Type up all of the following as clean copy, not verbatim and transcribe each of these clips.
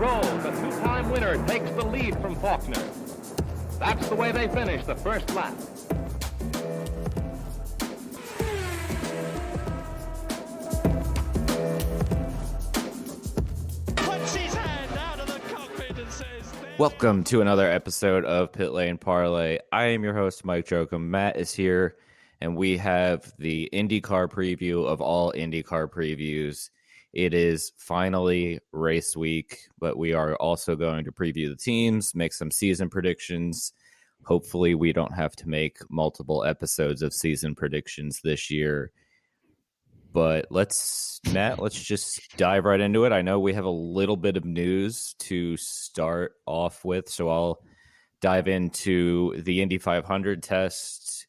rolls. The two-time winner takes the lead from Faulkner. That's the way they finish the first lap. Puts his hand out of the cockpit and says... Welcome to another episode of Pit Lane Parlay. I am your host, Mike Jokum. Matt is here, and we have the IndyCar preview of all IndyCar previews. It is finally race week, but we are also going to preview the teams, make some season predictions. Hopefully, we don't have to make multiple episodes of season predictions this year. But Matt, let's just dive right into it. I know we have a little bit of news to start off with, so I'll dive into the Indy 500 test.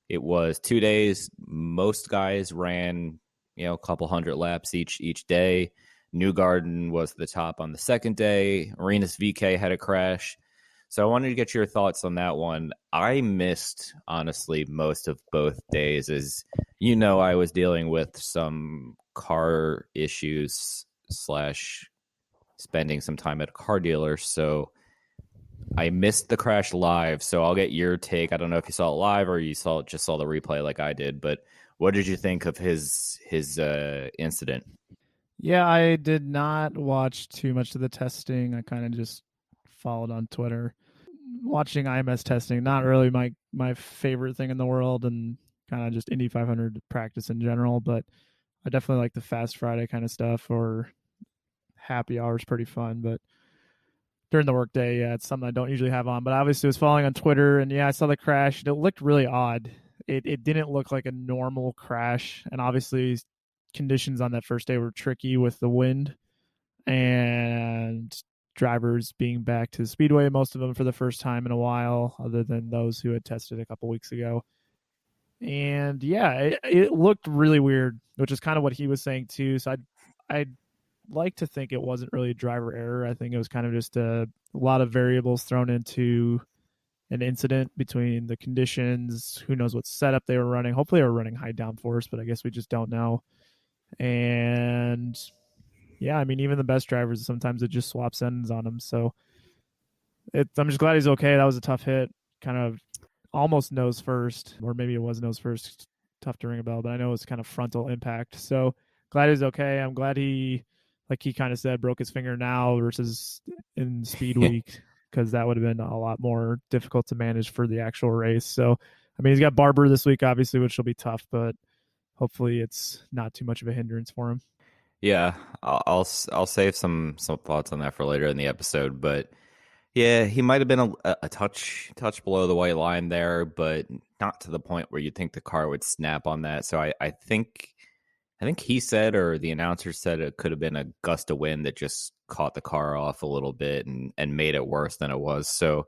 It was 2 days. Most guys ran, a couple hundred laps each day. Newgarden was the top on the second day. Arenas VK had a crash. So I wanted to get your thoughts on that one. I missed, honestly, most of both days. As you know, I was dealing with some car issues / spending some time at a car dealer. So I missed the crash live. So I'll get your take. I don't know if you saw it live or you just saw the replay like I did. But what did you think of his incident? Yeah, I did not watch too much of the testing. I kind of just followed on Twitter. Watching IMS testing, not really my favorite thing in the world, and kind of just Indy 500 practice in general, but I definitely like the Fast Friday kind of stuff, or happy hour is pretty fun, but during the workday, yeah, it's something I don't usually have on, but obviously I was following on Twitter, and yeah, I saw the crash, and it looked really odd. It didn't look like a normal crash, and obviously conditions on that first day were tricky with the wind, and drivers being back to the speedway, most of them for the first time in a while, other than those who had tested a couple weeks ago. And yeah, it looked really weird, which is kind of what he was saying too. So I'd like to think it wasn't really driver error. I think it was kind of just a lot of variables thrown into an incident between the conditions. Who knows what setup they were running. Hopefully they were running high downforce, but I guess we just don't know. And yeah, I mean, even the best drivers, sometimes it just swaps ends on them. So I'm just glad he's okay. That was a tough hit, kind of almost nose first, or maybe it was nose first. Tough to ring a bell, but I know it's kind of frontal impact. So glad he's okay. I'm glad he, like he kind of said, broke his finger now versus in speed week, because that would have been a lot more difficult to manage for the actual race. So, I mean, he's got Barber this week, obviously, which will be tough, but hopefully it's not too much of a hindrance for him. Yeah, I'll save some thoughts on that for later in the episode, but yeah, he might have been a touch below the white line there, but not to the point where you'd think the car would snap on that. So I think he said, or the announcer said, it could have been a gust of wind that just caught the car off a little bit and made it worse than it was. So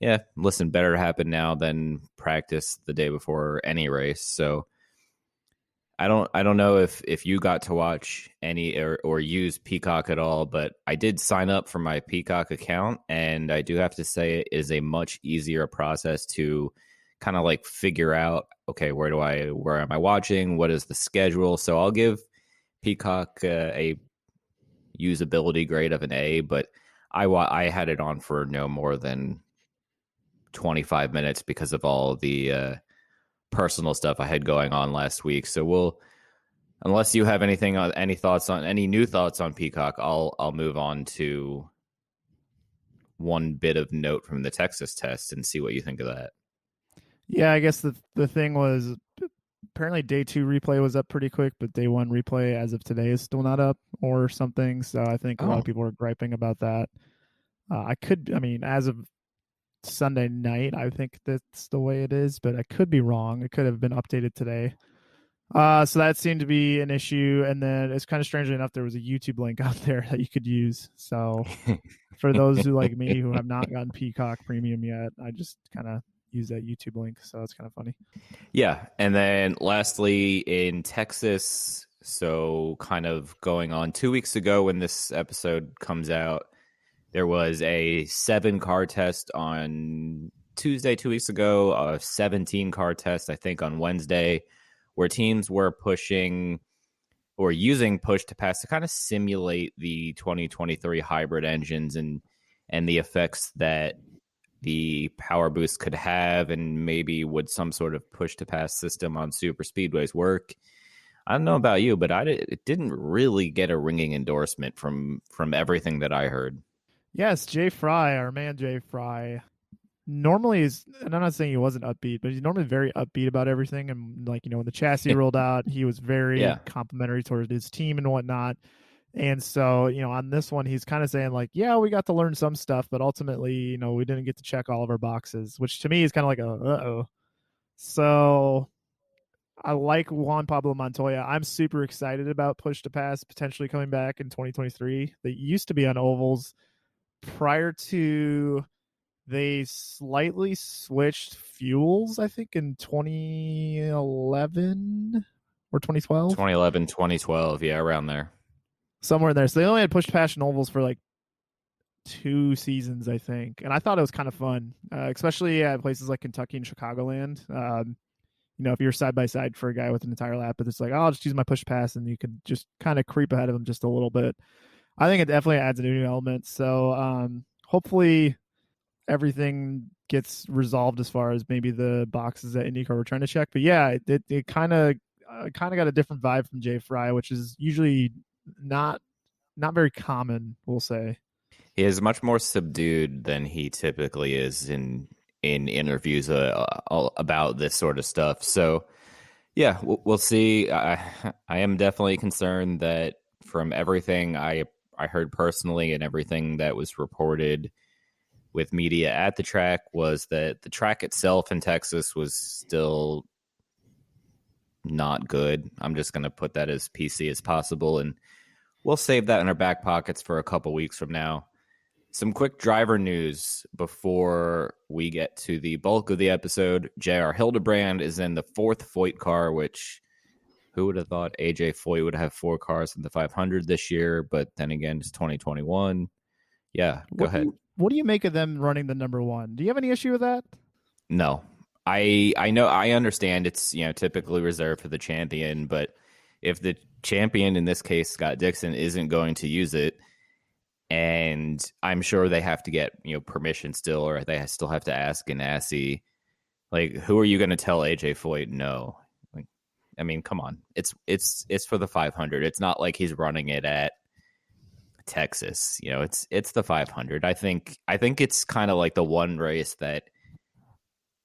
yeah, listen, better happen now than practice the day before any race. So I don't know if you got to watch any or use Peacock at all, but I did sign up for my Peacock account, and I do have to say it is a much easier process to kind of like figure out, okay, where am I watching? What is the schedule? So I'll give Peacock a usability grade of an A, but I had it on for no more than 25 minutes because of all the personal stuff I had going on last week. So unless you have any new thoughts on Peacock, I'll move on to one bit of note from the Texas test and see what you think of that. Yeah, I guess the thing was, apparently day 2 replay was up pretty quick, but day 1 replay as of today is still not up or something. So I think a lot of people are griping about that. As of Sunday night, I think that's the way it is, but I could be wrong. It could have been updated today. So that seemed to be an issue. And then it's kind of strangely enough, there was a YouTube link out there that you could use. So for those who like me who have not gotten Peacock Premium yet, I just kind of use that YouTube link. So it's kind of funny. Yeah. And then lastly, in Texas, so kind of going on 2 weeks ago when this episode comes out, there was a 7-car test on Tuesday 2 weeks ago, a 17-car test, I think, on Wednesday, where teams were pushing or using push to pass to kind of simulate the 2023 hybrid engines and the effects that the power boost could have, and maybe would some sort of push to pass system on super speedways work. I don't know about you, but it didn't really get a ringing endorsement from everything that I heard. Yes, Jay Fry, our man Jay Fry, normally is, and I'm not saying he wasn't upbeat, but he's normally very upbeat about everything. And like, when the chassis rolled out, he was very complimentary towards his team and whatnot. And so, on this one, he's kind of saying like, yeah, we got to learn some stuff, but ultimately, we didn't get to check all of our boxes, which to me is kind of like uh-oh. So I like Juan Pablo Montoya. I'm super excited about push to pass potentially coming back in 2023. They used to be on ovals prior to they slightly switched fuels, I think in 2011 or 2012. 2011, 2012, yeah, around there. Somewhere in there. So they only had push to pass and ovals for like 2 seasons, I think. And I thought it was kind of fun, especially at places like Kentucky and Chicagoland. If you're side by side for a guy with an entire lap, but it's like, I'll just use my push pass, and you could just kind of creep ahead of him just a little bit. I think it definitely adds a new element. So hopefully everything gets resolved as far as maybe the boxes that IndyCar were trying to check. But yeah, it kind of got a different vibe from Jay Fry, which is usually not very common, we'll say. He is much more subdued than he typically is in interviews about this sort of stuff. So yeah, we'll see. I am definitely concerned that from everything I heard personally and everything that was reported with media at the track was that the track itself in Texas was still not good. I'm just going to put that as PC as possible, and we'll save that in our back pockets for a couple weeks from now. Some quick driver news before we get to the bulk of the episode. J.R. Hildebrand is in the 4th Foyt car, which who would have thought AJ Foyt would have 4 cars in the 500 this year? But then again, it's 2021. Yeah, go ahead. What do you make of them running the number 1? Do you have any issue with that? No. I know, I understand it's typically reserved for the champion, but if the champion, in this case Scott Dixon, isn't going to use it, and I'm sure they have to get permission still, or they still have to ask Ganassi. Like, who are you going to tell AJ Foyt no? Like, I mean, come on, it's for the 500. It's not like he's running it at Texas. It's the 500. I think it's kind of like the one race that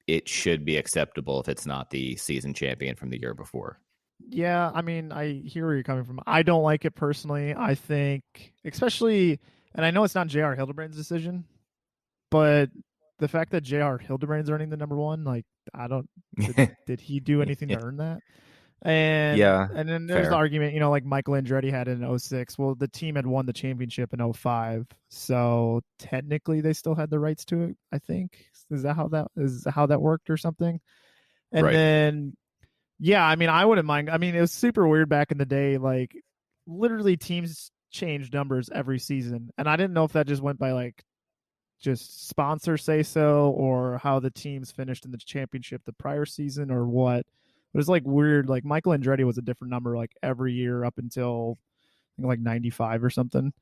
it should be acceptable if it's not the season champion from the year before. Yeah, I mean, I hear where you're coming from. I don't like it personally. I think, especially, and I know it's not J.R. Hildebrand's decision, but the fact that J.R. Hildebrand's earning the number 1, like, I don't, did he do anything to earn that? And and then there's the argument, like Michael Andretti had in 2006. Well, the team had won the championship in 2005, so technically they still had the rights to it. I think is that how that worked or something? And then. Yeah, I mean, I wouldn't mind. I mean, it was super weird back in the day. Like, literally, teams changed numbers every season, and I didn't know if that just went by like just sponsor say so, or how the teams finished in the championship the prior season, or what. It was like weird. Like Michael Andretti was a different number like every year up until I think like 95 or something.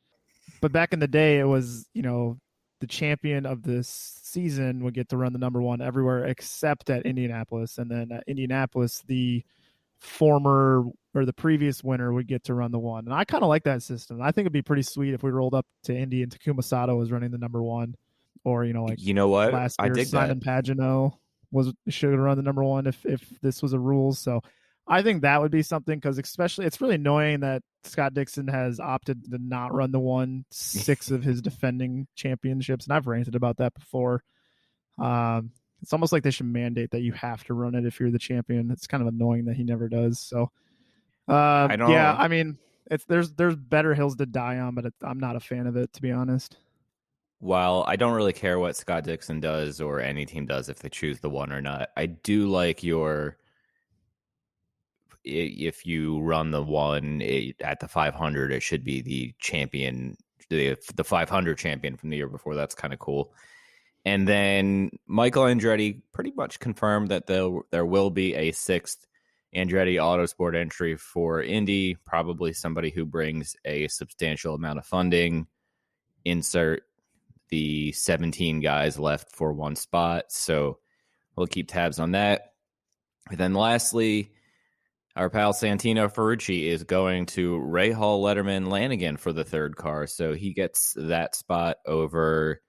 But back in the day, it was the champion of this season would get to run the number 1 everywhere except at Indianapolis. And then at Indianapolis, the former or the previous winner would get to run the 1. And I kind of like that system. I think it'd be pretty sweet if we rolled up to Indy and Takuma Sato was running the number 1, or, like, what? Last year, I dig Simon that. Pagenaud should run the number 1 if this was a rule. So I think that would be something, because especially it's really annoying that Scott Dixon has opted to not run the 1 6 of his defending championships, and I've ranted about that before. It's almost like they should mandate that you have to run it if you're the champion. It's kind of annoying that he never does. So, yeah, I mean, there's better hills to die on, but I'm not a fan of it, to be honest. While I don't really care what Scott Dixon does or any team does if they choose the 1 or not, I do like if you run the 1 at the 500, it should be the champion, the 500 champion from the year before. That's kind of cool. And then Michael Andretti pretty much confirmed that there will be a 6th Andretti Autosport entry for Indy, probably somebody who brings a substantial amount of funding. Insert the 17 guys left for one spot. So we'll keep tabs on that. And then lastly, our pal Santino Ferrucci is going to Ray Hall, Letterman, Lanigan for the third car. So he gets that spot over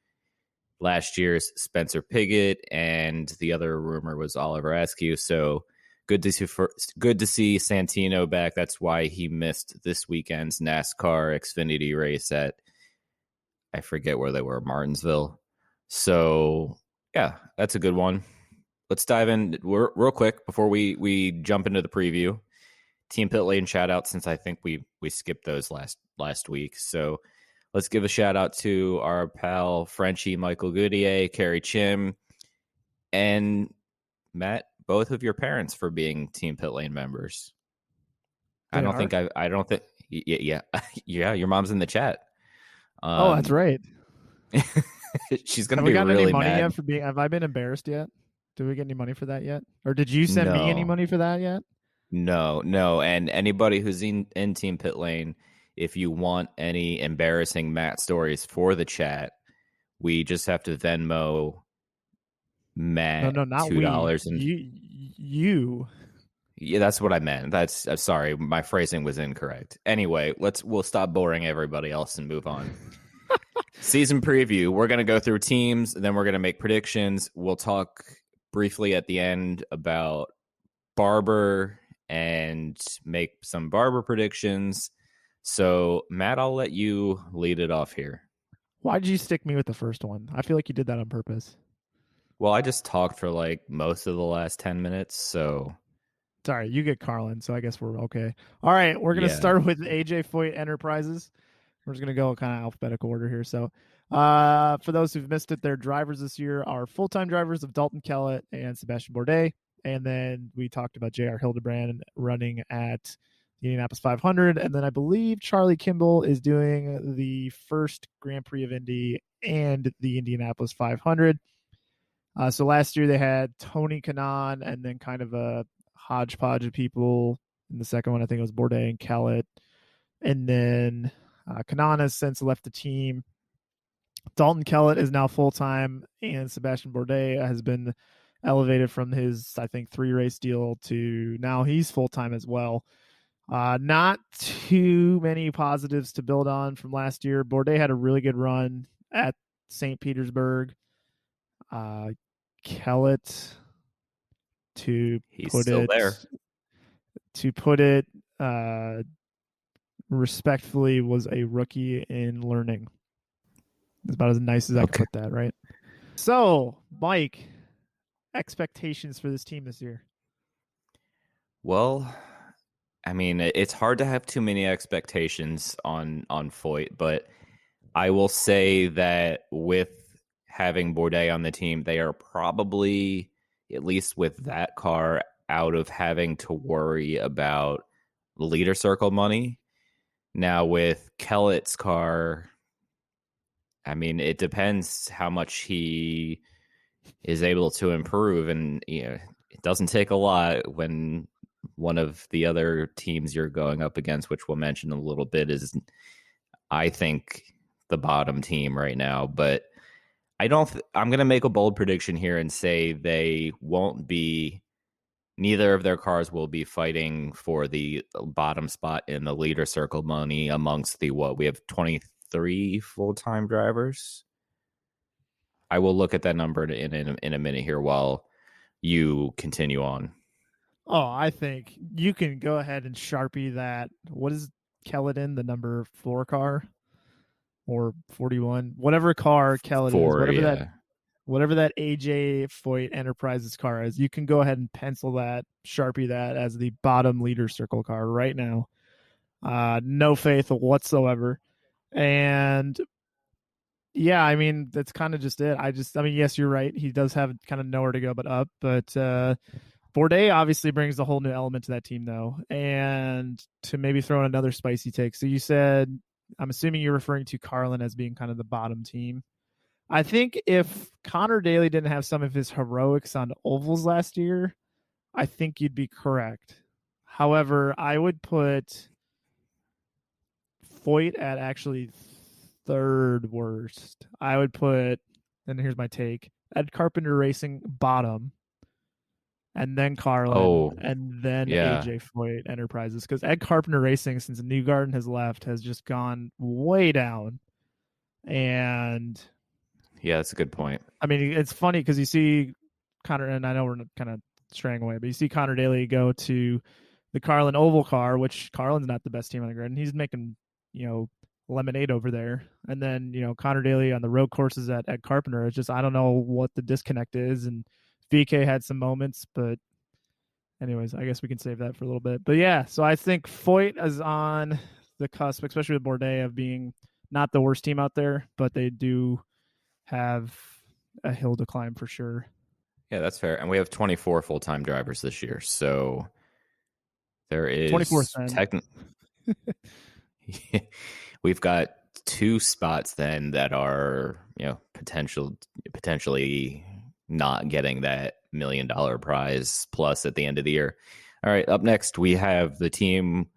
last year's Spencer Pigot, and the other rumor was Oliver Askew. So good to see Santino back. That's why he missed this weekend's NASCAR Xfinity race at, I forget where they were, Martinsville. So yeah, that's a good one. Let's dive in real quick before we jump into the preview. Team Pit Lane shout out, since I think we skipped those last week. So let's give a shout out to our pal Frenchie Michael Goodier, Carrie Chim, and Matt, both of your parents for being Team Pit Lane members. I don't think yeah, your mom's in the chat. That's right. She's gonna be really mad. Have I been embarrassed yet? Did we get any money for that yet? Or did you send me any money for that yet? No. And anybody who's in Team Pit Lane, if you want any embarrassing Matt stories for the chat, we just have to Venmo Matt not $2. And you. Yeah, that's what I meant. I'm sorry, my phrasing was incorrect. Anyway, we'll stop boring everybody else and move on. Season preview. We're going to go through teams, then we're going to make predictions. We'll talk briefly at the end about Barber and make some Barber predictions. So, Matt, I'll let you lead it off here. Why did you stick me with the first one? I feel like you did that on purpose. Well, I just talked for like most of the last 10 minutes, so... Sorry, you get Carlin, so I guess we're okay. All right, we're going to start with AJ Foyt Enterprises. We're just going to go kind of alphabetical order here. So for those who've missed it, their drivers this year are full-time drivers of Dalton Kellett and Sebastian Bourdais. And then we talked about J.R. Hildebrand running at the Indianapolis 500. And then I believe Charlie Kimball is doing the first Grand Prix of Indy and the Indianapolis 500. So last year they had Tony Kanaan and then kind of a hodgepodge of people. In the second one, I think it was Bourdais and Kellett. And then Kanaan has since left the team. Dalton Kellett is now full-time, and Sebastian Bourdais has been elevated from his, I think, 3-race deal to now he's full-time as well. Not too many positives to build on from last year. Bourdais had a really good run at St. Petersburg. Kellett, to put it respectfully, was a rookie in learning. It's about as nice as I can put that, right? So, Mike, expectations for this team this year? Well, I mean, it's hard to have too many expectations on Foyt, but I will say that with having Bourdais on the team, they are probably, at least with that car, out of having to worry about leader circle money. Now with Kellett's car, I mean, it depends how much he is able to improve, and it doesn't take a lot when one of the other teams you're going up against, which we'll mention in a little bit, is, I think, the bottom team right now. But I'm going to make a bold prediction here and say neither of their cars will be fighting for the bottom spot in the leader circle money amongst we have 23 full-time drivers. I will look at that number in a minute here while you continue on. Oh, I think you can go ahead and Sharpie that. What is Kellett in? The number 4 car or 41? Whatever car Kellett is. Whatever that AJ Foyt Enterprises car is, you can go ahead and pencil that, Sharpie that as the bottom leader circle car right now. No faith whatsoever. And yeah, I mean, that's kind of just it. I mean, yes, you're right. He does have kind of nowhere to go but up. But Bourdais obviously brings a whole new element to that team, though. And to maybe throw in another spicy take. So you said, I'm assuming you're referring to Carlin as being kind of the bottom team. I think if Connor Daly didn't have some of his heroics on ovals last year, I think you'd be correct. However, I would put Foyt at actually third worst. I would put, and here's my take, at Carpenter Racing bottom, and then Carlin, Oh, and then yeah. AJ Foyt Enterprises. Because Ed Carpenter Racing, since Newgarden has left, has just gone way down. And Yeah, that's a good point. I mean, it's funny because you see Connor, and I know we're kind of straying away, but you see Connor Daly go to the Carlin Oval car, which Carlin's not the best team on the grid, and he's making, lemonade over there. And then, Connor Daly on the road courses at Carpenter. It's just, I don't know what the disconnect is. And VK had some moments, but anyways, I guess we can save that for a little bit. But yeah, so I think Foyt is on the cusp, especially with Bourdais, of being not the worst team out there, but they do have a hill to climb for sure. Yeah, that's fair. And we have 24 full-time drivers this year. So there is 24 we've got 2 spots then that are, potentially not getting that $1 million prize plus at the end of the year. All right, up next we have the team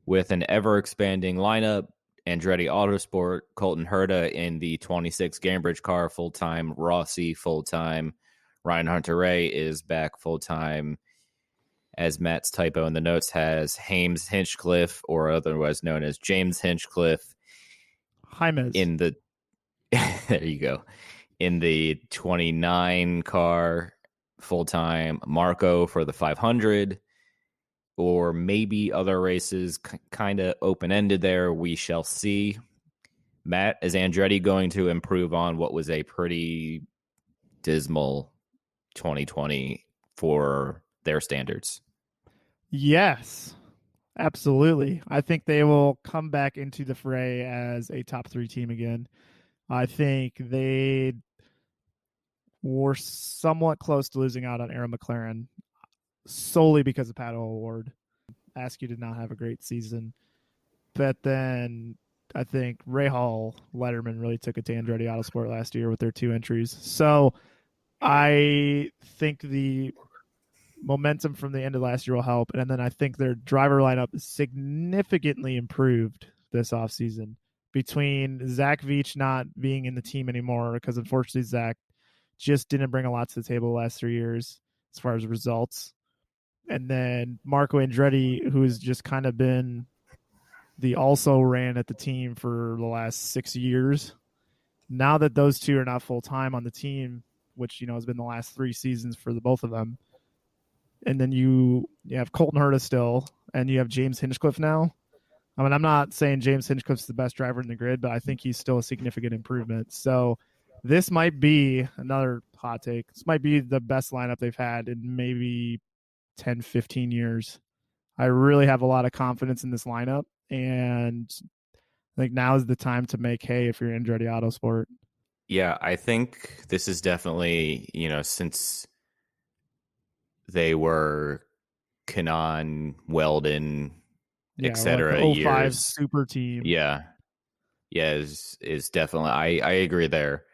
with an ever-expanding lineup. Andretti Autosport, Colton Herta in the 26 Cambridge car full-time, Rossi full-time, Ryan Hunter-Reay is back full-time. As Matt's typo in the notes has, Hames Hinchcliffe, or otherwise known as James Hinchcliffe, in the there you go, in the 29 car full-time, Marco for the 500, or maybe other races, kind of open-ended there. We shall see. Matt, is Andretti going to improve on what was a pretty dismal 2020 for their standards? Yes, absolutely. I think they will come back into the fray as a top 3 team again. I think they were somewhat close to losing out on Aaron McLaren solely because of Pato O'Ward. Askew did not have a great season. But then I think Rahal Letterman really took it to Andretti Autosport last year with their 2 entries. So I think the momentum from the end of last year will help. And then I think their driver lineup is significantly improved this offseason between Zach Veach not being in the team anymore, because unfortunately Zach just didn't bring a lot to the table the last 3 years as far as results. And then Marco Andretti, who has just kind of been the also ran at the team for the last 6 years. Now that those 2 are not full-time on the team, which, has been the last 3 seasons for the both of them, and then you have Colton Herta still, and you have James Hinchcliffe now. I mean, I'm not saying James Hinchcliffe's the best driver in the grid, but I think he's still a significant improvement. So this might be another hot take. This might be the best lineup they've had in maybe 10, 15 years. I really have a lot of confidence in this lineup, and I think now is the time to make hay if you're Andretti Autosport. Yeah, I think this is definitely, since they were Kanan, Weldon, etc. Like 05 years. super team. Yeah, is definitely. I agree there.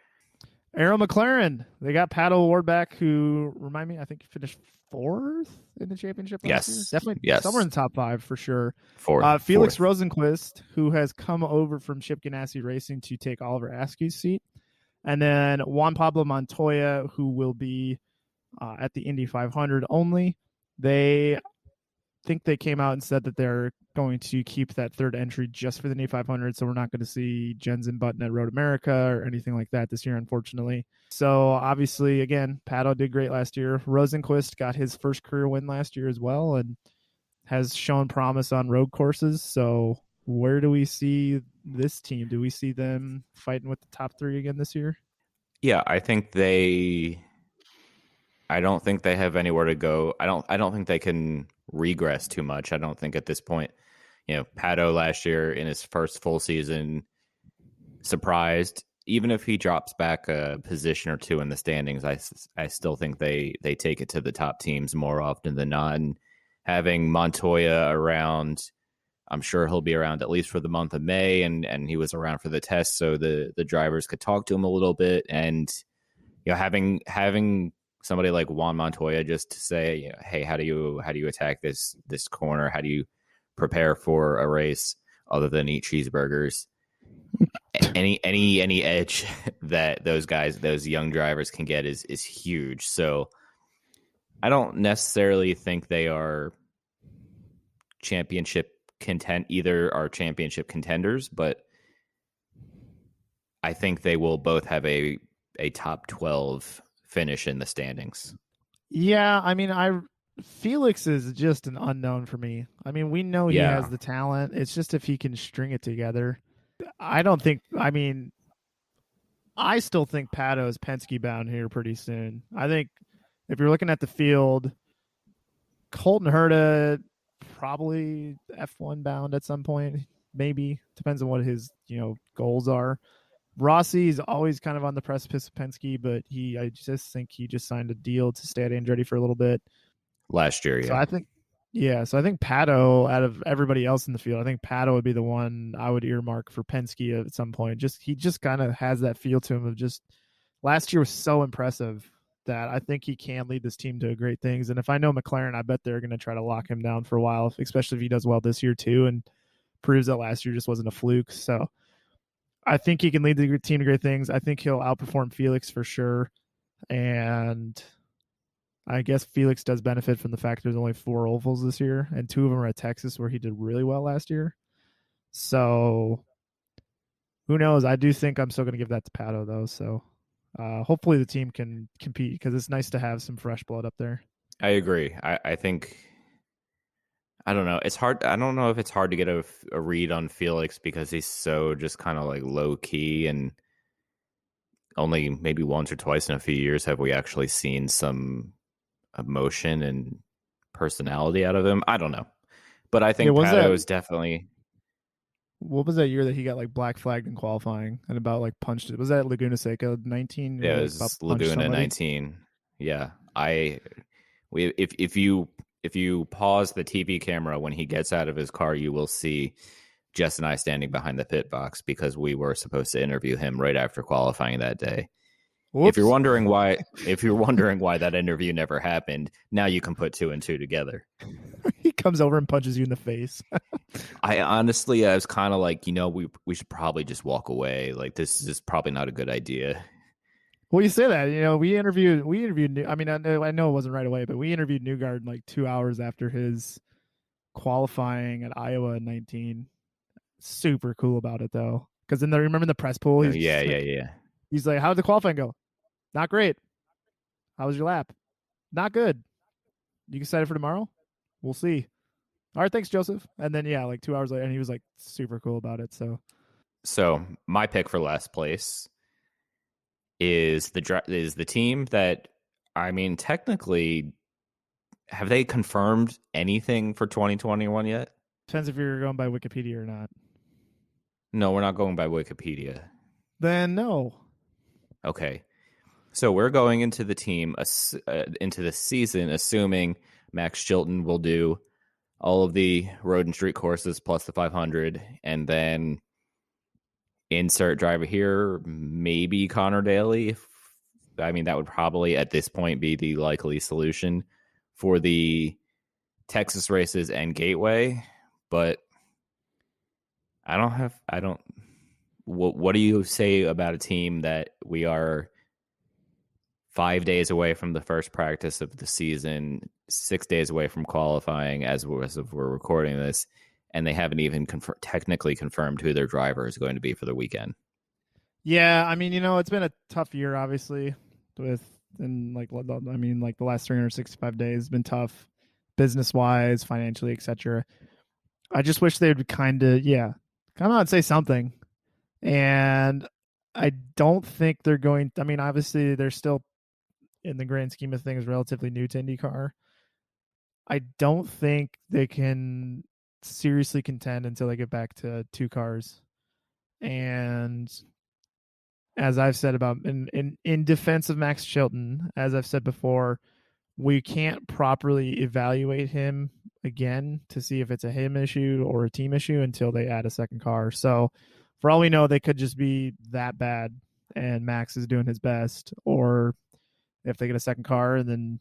Arrow McLaren, they got Pato O'Ward back, who, remind me, I think he finished 4th in the championship last year. Definitely somewhere in the top 5 for sure. Felix Rosenquist, who has come over from Chip Ganassi Racing to take Oliver Askew's seat. And then Juan Pablo Montoya, who will be at the Indy 500 only. They think they came out and said that they're going to keep that 3rd entry just for the Indy 500, so we're not going to see Jensen Button at Road America or anything like that this year, unfortunately. So obviously, again, Pato did great last year. Rosenquist got his first career win last year as well and has shown promise on road courses. So where do we see this team? Do we see them fighting with the top 3 again this year? Yeah, I don't think they have anywhere to go. I don't think they can regress too much. I don't think at this point, Pato last year in his first full season surprised. Even if he drops back a position or 2 in the standings, I still think they take it to the top teams more often than not. And having Montoya around, I'm sure he'll be around at least for the month of May, and he was around for the test, so the drivers could talk to him a little bit. And having somebody like Juan Montoya just to say, hey, how do you attack this corner? How do you prepare for a race other than eat cheeseburgers? Any edge that those young drivers can get is huge. So I don't necessarily think they are championship contenders, but I think they will both have a top 12 finish in the standings. Yeah, I mean, Felix is just an unknown for me. I mean, we know he has the talent. It's just if he can string it together. I still think Pato is Penske bound here pretty soon. I think if you're looking at the field, Colton Herta probably F1 bound at some point. Maybe. Depends on what his, goals are. Rossi is always kind of on the precipice of Penske, but I just think he just signed a deal to stay at Andretti for a little bit. Last year, yeah. So I think Pato, out of everybody else in the field, I think Pato would be the one I would earmark for Penske at some point. He just kind of has that feel to him of just last year was so impressive that I think he can lead this team to great things. And if I know McLaren, I bet they're going to try to lock him down for a while, especially if he does well this year too and proves that last year just wasn't a fluke. So I think he can lead the team to great things. I think he'll outperform Felix for sure. And I guess Felix does benefit from the fact there's only 4 ovals this year, and 2 of them are at Texas where he did really well last year. So who knows? I do think I'm still going to give that to Pato, though. So hopefully the team can compete because it's nice to have some fresh blood up there. I agree. I think, I don't know. It's hard. I don't know if it's hard to get a read on Felix because he's so just kind of like low key, and only maybe once or twice in a few years have we actually seen some emotion and personality out of him. I don't know, but I think Pato is definitely. What was that year that he got like black flagged in qualifying and about like punched it? Was that Laguna Seca 19? Yeah, it was Laguna 19. Yeah, if you pause the TV camera when he gets out of his car, you will see Jess and I standing behind the pit box because we were supposed to interview him right after qualifying that day. Whoops. If you're wondering why that interview never happened, now you can put 2 and 2 together. He comes over and punches you in the face. I was kind of like, we should probably just walk away. Like, this is probably not a good idea. Well, you say that, we interviewed. I mean, I know it wasn't right away, but we interviewed Newgarden like 2 hours after his qualifying at Iowa in 19. Super cool about it though, because then remember the press pool. Yeah. He's like, "How did the qualifying go? Not great. How was your lap? Not good. You excited for tomorrow? We'll see. All right, thanks, Joseph." And then like 2 hours later, and he was like super cool about it. So my pick for last place is the team that, I mean, technically, have they confirmed anything for 2021 yet? Depends if you're going by Wikipedia or not. No, we're not going by Wikipedia. Then no. Okay. So we're going into the season assuming Max Chilton will do all of the road and street courses plus the 500, and then insert driver here, maybe Connor Daly. I mean, that would probably at this point be the likely solution for the Texas races and Gateway, but what do you say about a team that we are 5 days away from the first practice of the season, 6 days away from qualifying as we're recording this, and they haven't even technically confirmed who their driver is going to be for the weekend? Yeah, I mean, it's been a tough year, obviously, the last 365 days has been tough, business-wise, financially, etc. I just wish they would kind of, come out and say something. And I don't think they're going. I mean, obviously, they're still, in the grand scheme of things, relatively new to IndyCar. I don't think they can seriously contend until they get back to 2 cars. And as I've said about in defense of Max Chilton, as I've said before, we can't properly evaluate him again to see if it's a him issue or a team issue until they add a second car. So for all we know, they could just be that bad and Max is doing his best, or if they get a second car and then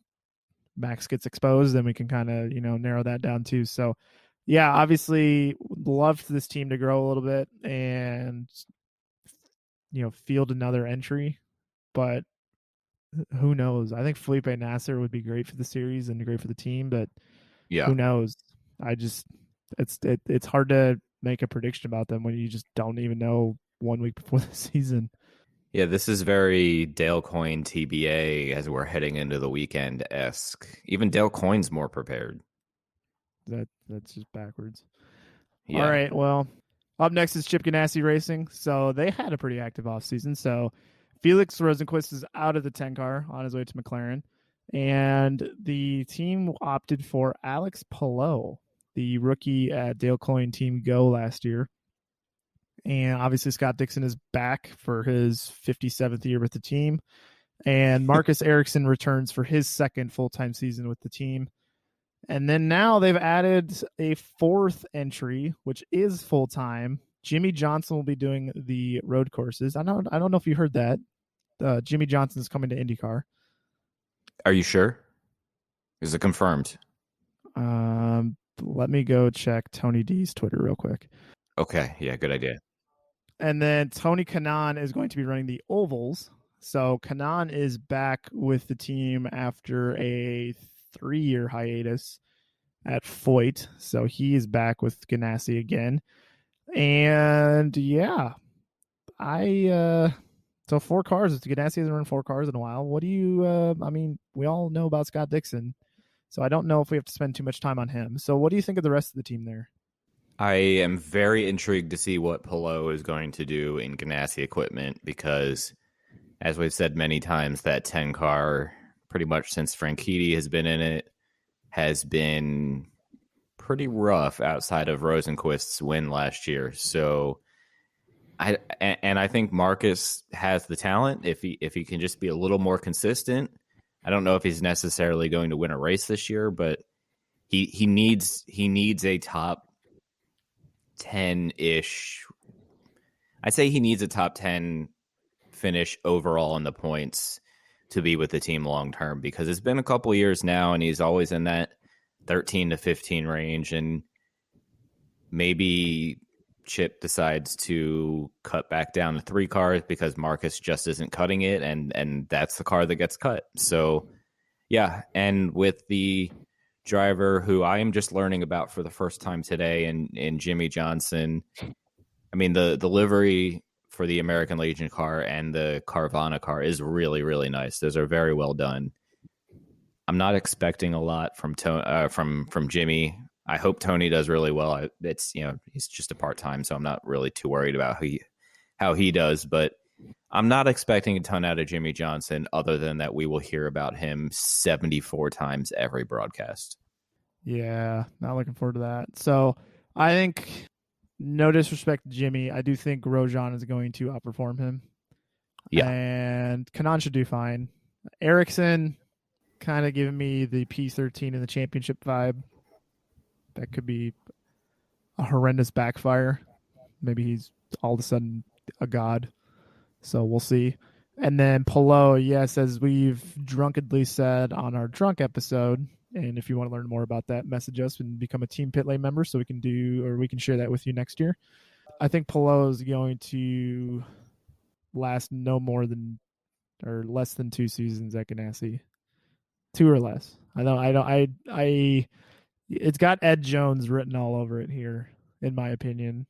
Max gets exposed, then we can kind of, narrow that down too. So yeah, obviously love for this team to grow a little bit and, field another entry, but who knows? I think Felipe Nasser would be great for the series and great for the team, but who knows? It's hard to make a prediction about them when you just don't even know 1 week before the season. Yeah, this is very Dale Coyne TBA as we're heading into the weekend-esque. Even Dale Coyne's more prepared. That's just backwards. Yeah. All right, well, up next is Chip Ganassi Racing. So they had a pretty active offseason. So Felix Rosenquist is out of the 10 car on his way to McLaren. And the team opted for Alex Palou, the rookie at Dale Coyne Team Go last year. And obviously Scott Dixon is back for his 57th year with the team. And Marcus Ericsson returns for his second full-time season with the team. And then now they've added a fourth entry, which is full-time. Jimmy Johnson will be doing the road courses. I don't know if you heard that. Jimmy Johnson is coming to IndyCar. Are you sure? Is it confirmed? Let me go check Tony D's Twitter real quick. Okay, yeah, good idea. And then Tony Kanaan is going to be running the ovals. So Kanaan is back with the team after a 3-year hiatus at Foyt. So he is back with Ganassi again. And yeah, so 4 cars. Ganassi hasn't run 4 cars in a while. What do you, we all know about Scott Dixon. So I don't know if we have to spend too much time on him. So what do you think of the rest of the team there? I am very intrigued to see what Palou is going to do in Ganassi equipment because, as we've said many times, that 10 car, pretty much since Franchitti has been in it, has been pretty rough outside of Rosenquist's win last year. So I think Marcus has the talent if he can just be a little more consistent. I don't know if he's necessarily going to win a race this year, but he needs a top 10-ish. I'd say he needs a top 10 finish overall in the points to be with the team long term because it's been a couple years now and he's always in that 13 to 15 range, and maybe Chip decides to cut back down to 3 cars because Marcus just isn't cutting it, and that's the car that gets cut. So yeah, and with the driver who I am just learning about for the first time today in Jimmy Johnson, I mean the livery for the American Legion car and the Carvana car is really, really nice. Those are very well done. I'm not expecting a lot from Jimmy. I hope Tony does really well. It's he's just a part-time, so I'm not really too worried about how he does, but I'm not expecting a ton out of Jimmy Johnson other than that we will hear about him 74 times every broadcast. Yeah, not looking forward to that. So I think, no disrespect to Jimmy, I do think Grosjean is going to outperform him. Yeah. And Kanaan should do fine. Ericsson kind of giving me the P13 in the championship vibe. That could be a horrendous backfire. Maybe he's all of a sudden a god. So we'll see. And then Palou, yes, as we've drunkenly said on our drunk episode, and if you want to learn more about that, message us and become a Team Pit Lane member so we can share that with you next year. I think Palou is going to last no more than or less than 2 seasons at Ganassi. 2 or less. It's got Ed Jones written all over it here, in my opinion.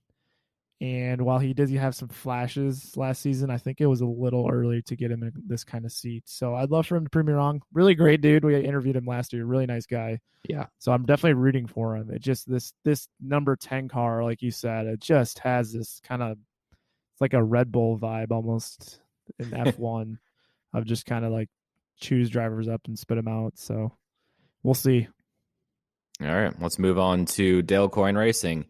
And while he does have some flashes last season, I think it was a little early to get him in this kind of seat. So I'd love for him to prove me wrong. Really great dude. We interviewed him last year. Really nice guy. Yeah. So I'm definitely rooting for him. It just this number 10 car, like you said, it just has this kind of, it's like a Red Bull vibe almost in F1 of just kind of like choose drivers up and spit them out. So we'll see. All right, let's move on to Dale Coyne Racing.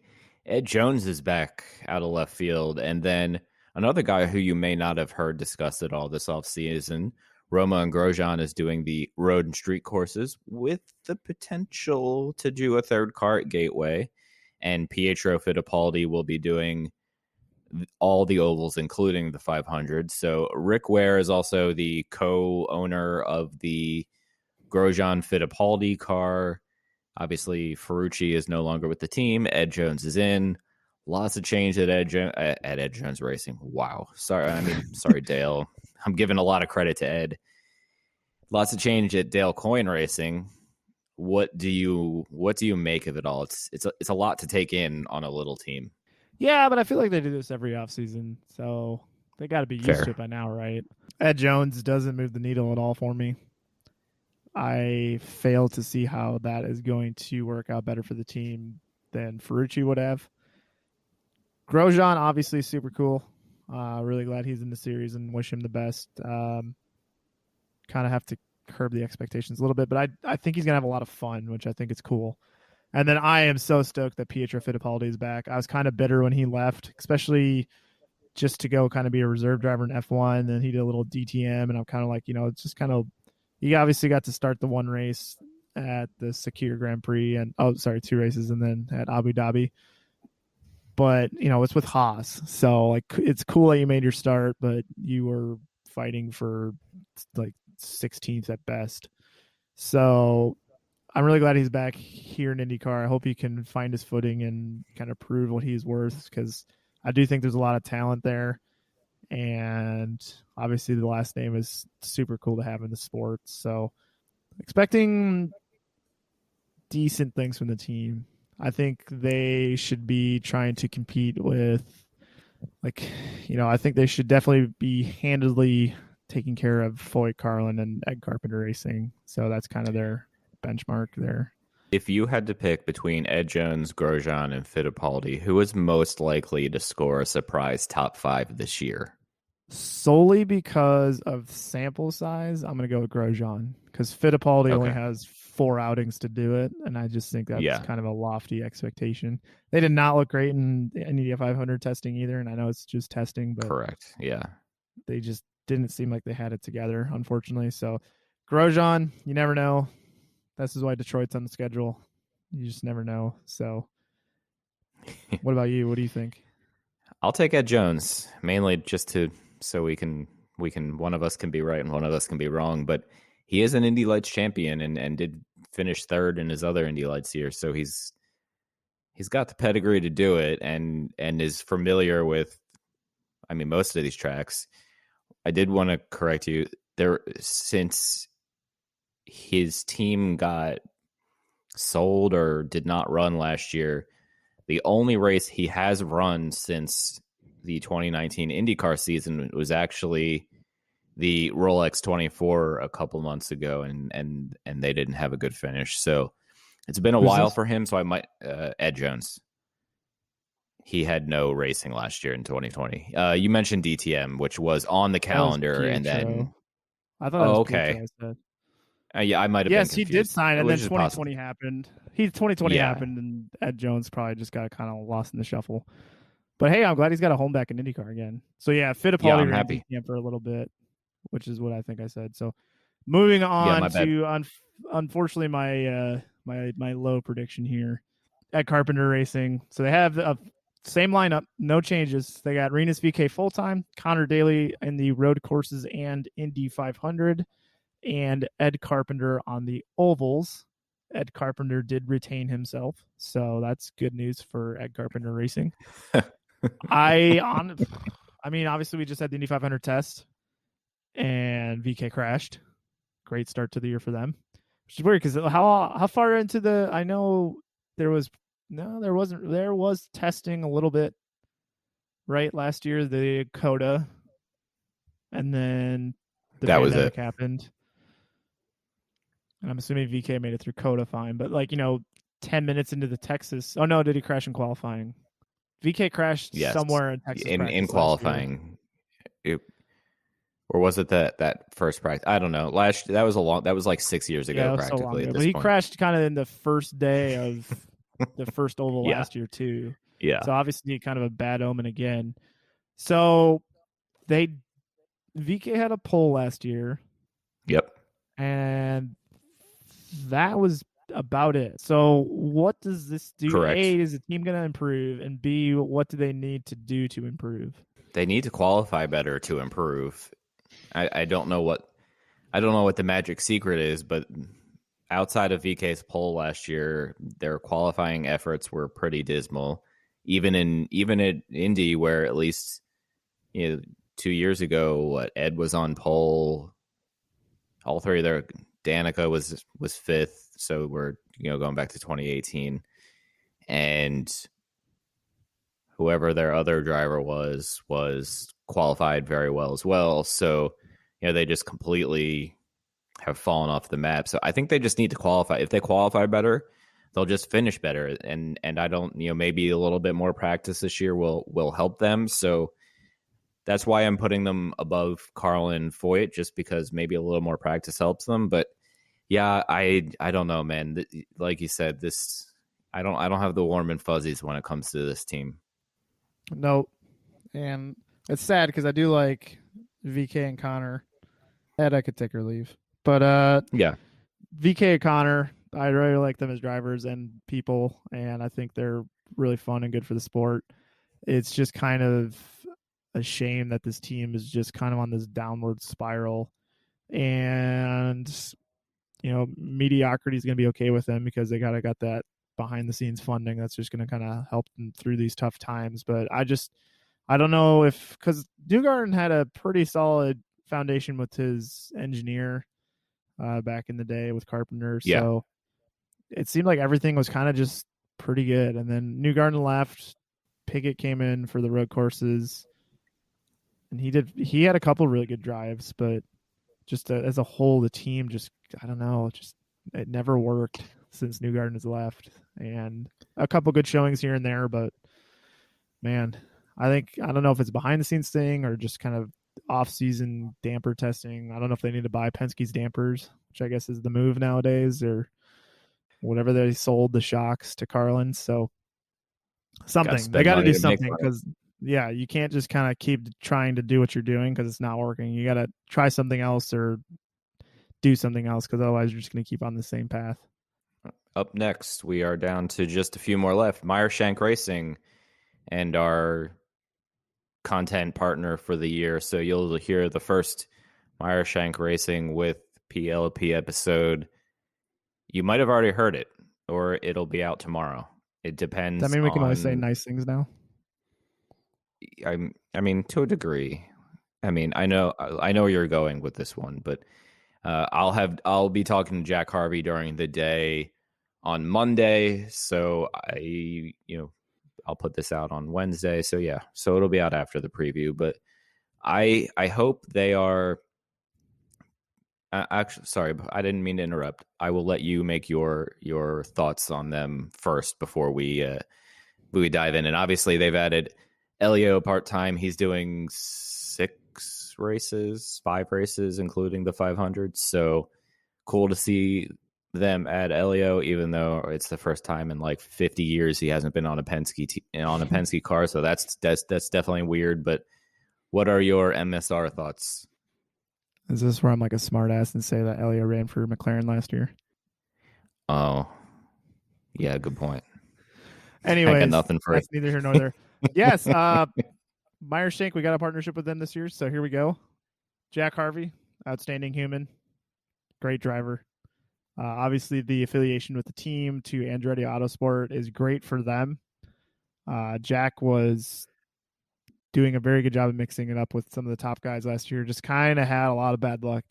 Ed Jones is back out of left field. And then another guy who you may not have heard discussed at all this offseason, Roma and Grosjean, is doing the road and street courses with the potential to do a third car at Gateway. And Pietro Fittipaldi will be doing all the ovals, including the 500. So Rick Ware is also the co-owner of the Grosjean Fitipaldi car. Obviously, Ferrucci is no longer with the team. Ed Jones is in. Lots of change at Ed Jones Racing. Wow. Sorry, Dale. I'm giving a lot of credit to Ed. Lots of change at Dale Coyne Racing. What do you make of it all? It's a lot to take in on a little team. Yeah, but I feel like they do this every offseason, so they got to be used to it by now, right? Ed Jones doesn't move the needle at all for me. I fail to see how that is going to work out better for the team than Ferrucci would have. Grosjean, obviously super cool. Really glad he's in the series and wish him the best. Kind of have to curb the expectations a little bit, but I think he's going to have a lot of fun, which I think is cool. And then I am so stoked that Pietro Fittipaldi is back. I was kind of bitter when he left, especially just to go kind of be a reserve driver in F1. Then he did a little DTM, and I'm kind of like, it's just kind of, he obviously got to start the one race at the Sakir Grand Prix and, 2 races, and then at Abu Dhabi. But, it's with Haas. So, like, it's cool that you made your start, but you were fighting for, like, 16th at best. So I'm really glad he's back here in IndyCar. I hope he can find his footing and kind of prove what he's worth, because I do think there's a lot of talent there. And obviously the last name is super cool to have in the sport. So expecting decent things from the team. I think they should be trying to compete with, I think they should definitely be handedly taking care of Foyt, Carlin, and Ed Carpenter Racing. So that's kind of their benchmark there. If you had to pick between Ed Jones, Grosjean, and Fittipaldi, who is most likely to score a surprise top 5 this year? Solely because of sample size, I'm going to go with Grosjean, because Fittipaldi only has 4 outings to do it, and I just think that's kind of a lofty expectation. They did not look great in the Indy 500 testing either, and I know it's just testing, but correct, yeah, they just didn't seem like they had it together, unfortunately. So Grosjean, you never know. This is why Detroit's on the schedule. You just never know. So what about you? What do you think? I'll take Ed Jones, mainly just so we can one of us can be right and one of us can be wrong. But he is an Indy Lights champion and did finish 3rd in his other Indy Lights year. So he's got the pedigree to do it and is familiar with, most of these tracks. I did want to correct you there, since his team got sold or did not run last year. The only race he has run since the 2019 IndyCar season was actually the Rolex 24 a couple months ago, and they didn't have a good finish. So it's been a while for him. So I might Ed Jones. He had no racing last year in 2020. You mentioned DTM, which was on the calendar, and then I thought. It was Pietro, I said. Yeah, I might have. Yes, been he did sign, and then 2020 possible. happened. 2020 happened, and Ed Jones probably just got kind of lost in the shuffle. But hey, I'm glad he's got a home back in IndyCar again. So yeah, Fittipaldi ran DTM for a little bit, which is what I think I said. So moving on to unfortunately my low prediction here at Carpenter Racing. So they have a same lineup, no changes. They got Rinus VeeKay full time, Connor Daly in the road courses and Indy 500. And Ed Carpenter on the ovals. Ed Carpenter did retain himself, so that's good news for Ed Carpenter Racing. Obviously we just had the Indy 500 test, and VeeKay crashed. Great start to the year for them, which is weird because how far into the? I know there was testing a little bit right last year, the Coda, and then the pandemic happened. And I'm assuming VeeKay made it through Coda fine, but 10 minutes into the Texas. Oh no, did he crash in qualifying? VeeKay crashed somewhere in Texas in qualifying. Or was it that first practice? I don't know. That was like 6 years ago, practically. But he crashed kind of in the first day of the first oval last year too. Yeah. So obviously kind of a bad omen again. So VeeKay had a pole last year. Yep. And that was about it. So what does this do? Correct. A, is the team going to improve? And B, what do they need to do to improve? They need to qualify better to improve. I don't know what the magic secret is, but outside of VK's pole last year, their qualifying efforts were pretty dismal. Even at Indy, where at least 2 years ago, Ed was on pole. All three of their Danica was fifth, so we're going back to 2018, and whoever their other driver was qualified very well as well. So they just completely have fallen off the map. So I think they just need to qualify. If they qualify better, they'll just finish better. And I don't, maybe a little bit more practice this year will help them. So that's why I'm putting them above Carlin and Foyt, just because maybe a little more practice helps them. But yeah, I don't know, man. Like you said, I don't have the warm and fuzzies when it comes to this team. No, and it's sad because I do like VK and Connor. Ed, I could take or leave, but yeah, VK and Connor, I really like them as drivers and people, and I think they're really fun and good for the sport. It's just kind of a shame that this team is just kind of on this downward spiral, and mediocrity is going to be okay with them because they got that behind the scenes funding that's just going to kind of help them through these tough times. But I don't know because Newgarden had a pretty solid foundation with his engineer back in the day with Carpenter. Yeah. So it seemed like everything was kind of just pretty good. And then Newgarden left, Pickett came in for the road courses, and he had a couple really good drives, but just as a whole, the team I don't know, it never worked since Newgarden has left. And a couple good showings here and there, but man, I don't know if it's behind the scenes thing or just kind of off season damper testing. I don't know if they need to buy Penske's dampers, which I guess is the move nowadays, or whatever they sold the shocks to Carlin. So something they got to do something, because you can't just kind of keep trying to do what you're doing because it's not working. You got to try something else or do something else, because otherwise you're just going to keep on the same path. Up next, we are down to just a few more left. Meyershank Racing, and our content partner for the year. So you'll hear the first Meyershank Racing with PLP episode. You might have already heard it, or it'll be out tomorrow. It depends. Does that mean we can only say nice things now? I mean, to a degree. I mean, I know where you're going with this one, but I'll be talking to Jack Harvey during the day on Monday. So I'll put this out on Wednesday. So yeah, so it'll be out after the preview, but I hope they are actually, sorry, I didn't mean to interrupt. I will let you make your thoughts on them first before we dive in. And obviously they've added Elio part-time. He's doing 5 races, including the 500. So cool to see them add Elio, even though it's the first time in like 50 years he hasn't been on a Penske car. So that's definitely weird. But what are your MSR thoughts? Is this where I'm like a smart ass and say that Elio ran for McLaren last year? Oh, yeah, good point. Anyways, I got nothing for that's neither here nor there. Yes, Meyershank, we got a partnership with them this year, so here we go. Jack Harvey, outstanding human, great driver. Obviously, the affiliation with the team to Andretti Autosport is great for them. Jack was doing a very good job of mixing it up with some of the top guys last year. Just kind of had a lot of bad luck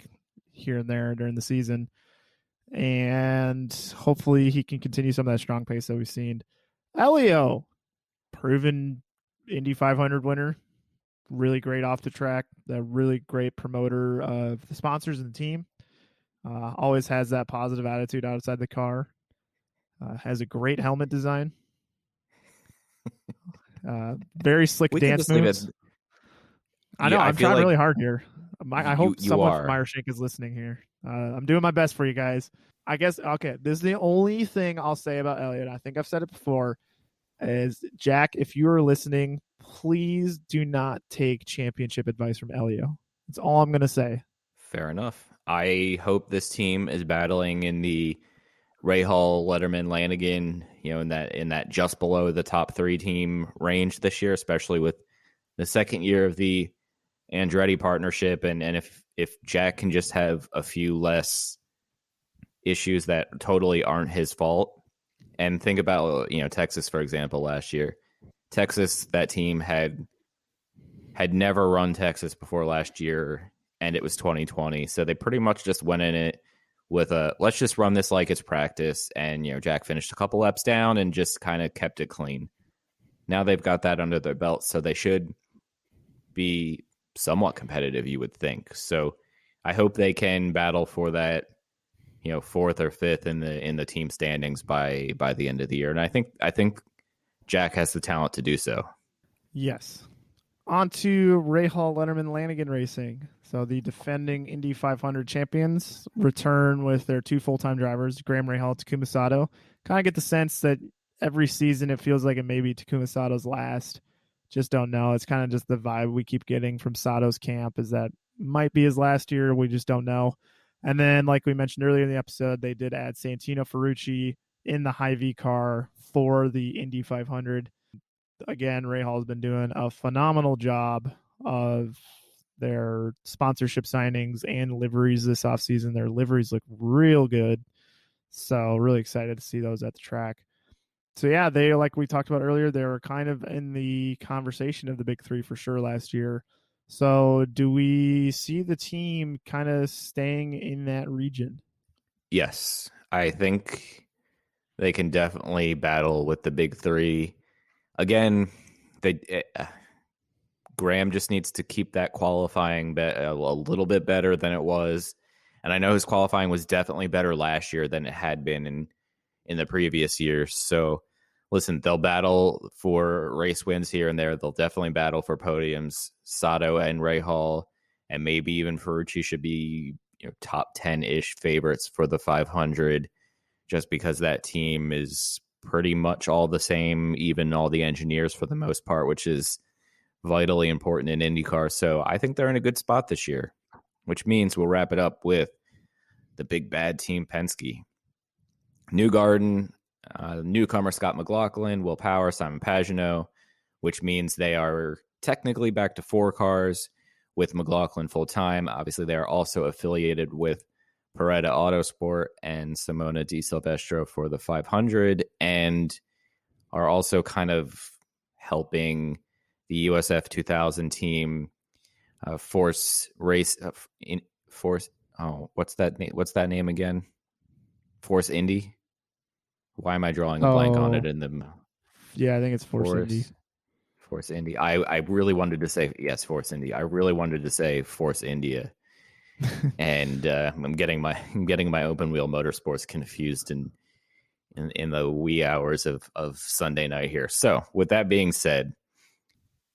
here and there during the season. And hopefully he can continue some of that strong pace that we've seen. Elio, proven Indy 500 winner, really great off the track, a really great promoter of the sponsors and the team. Always has that positive attitude outside the car. Has a great helmet design. Very slick dance moves. I know, I'm trying really hard here. I hope someone from Meyershank is listening here. I'm doing my best for you guys. I guess, okay, this is the only thing I'll say about Elliot. I think I've said it before, is Jack, if you are listening, please do not take championship advice from Elio. That's all I'm going to say. Fair enough. I hope this team is battling in the Rahal, Letterman, Lanigan, in that just below the top 3 team range this year, especially with the second year of the Andretti partnership, and if Jack can just have a few less issues that totally aren't his fault. And think about, Texas, for example, last year. Texas, that team had never run Texas before last year, and it was 2020. So they pretty much just went in it with let's just run this like it's practice. And, Jack finished a couple laps down and just kind of kept it clean. Now they've got that under their belt, so they should be somewhat competitive, you would think. So I hope they can battle for that, 4th or 5th in the team standings by the end of the year. And I think Jack has the talent to do so. Yes. On to Rahal, Letterman, Lanigan Racing. So the defending Indy 500 champions return with their 2 full-time drivers, Graham Rahal, Takuma Sato. Kind of get the sense that every season it feels like it may be Takuma Sato's last. Just don't know. It's kind of just the vibe we keep getting from Sato's camp is that might be his last year. We just don't know. And then, like we mentioned earlier in the episode, they did add Santino Ferrucci in the Hy-Vee car for the Indy 500. Again, Rahal has been doing a phenomenal job of their sponsorship signings and liveries this offseason. Their liveries look real good. So really excited to see those at the track. So yeah, they, like we talked about earlier, they were kind of in the conversation of the big 3 for sure last year. So do we see the team kind of staying in that region? Yes, I think they can definitely battle with the big 3. Again, Graham just needs to keep that qualifying a little bit better than it was. And I know his qualifying was definitely better last year than it had been in the previous years. So listen, they'll battle for race wins here and there. They'll definitely battle for podiums. Sato and Rahal and maybe even Ferrucci should be top 10-ish favorites for the 500 just because that team is pretty much all the same, even all the engineers for the most part, which is vitally important in IndyCar. So I think they're in a good spot this year, which means we'll wrap it up with the big bad team Penske. Newgarden, newcomer Scott McLaughlin, Will Power, Simon Pagenaud, which means they are technically back to 4 cars with McLaughlin full-time. Obviously, they are also affiliated with Paretta Autosport and Simona Di Silvestro for the 500 and are also kind of helping the USF 2000 team Force Race Force. Oh, what's that name? What's that name again? Force Indy. Why am I drawing a blank on it in the? Yeah, I think it's Force Indy. Force Indy. I really wanted to say yes, Force Indy. I really wanted to say Force India. And I'm getting my open wheel motorsports confused in the wee hours of Sunday night here. So with that being said,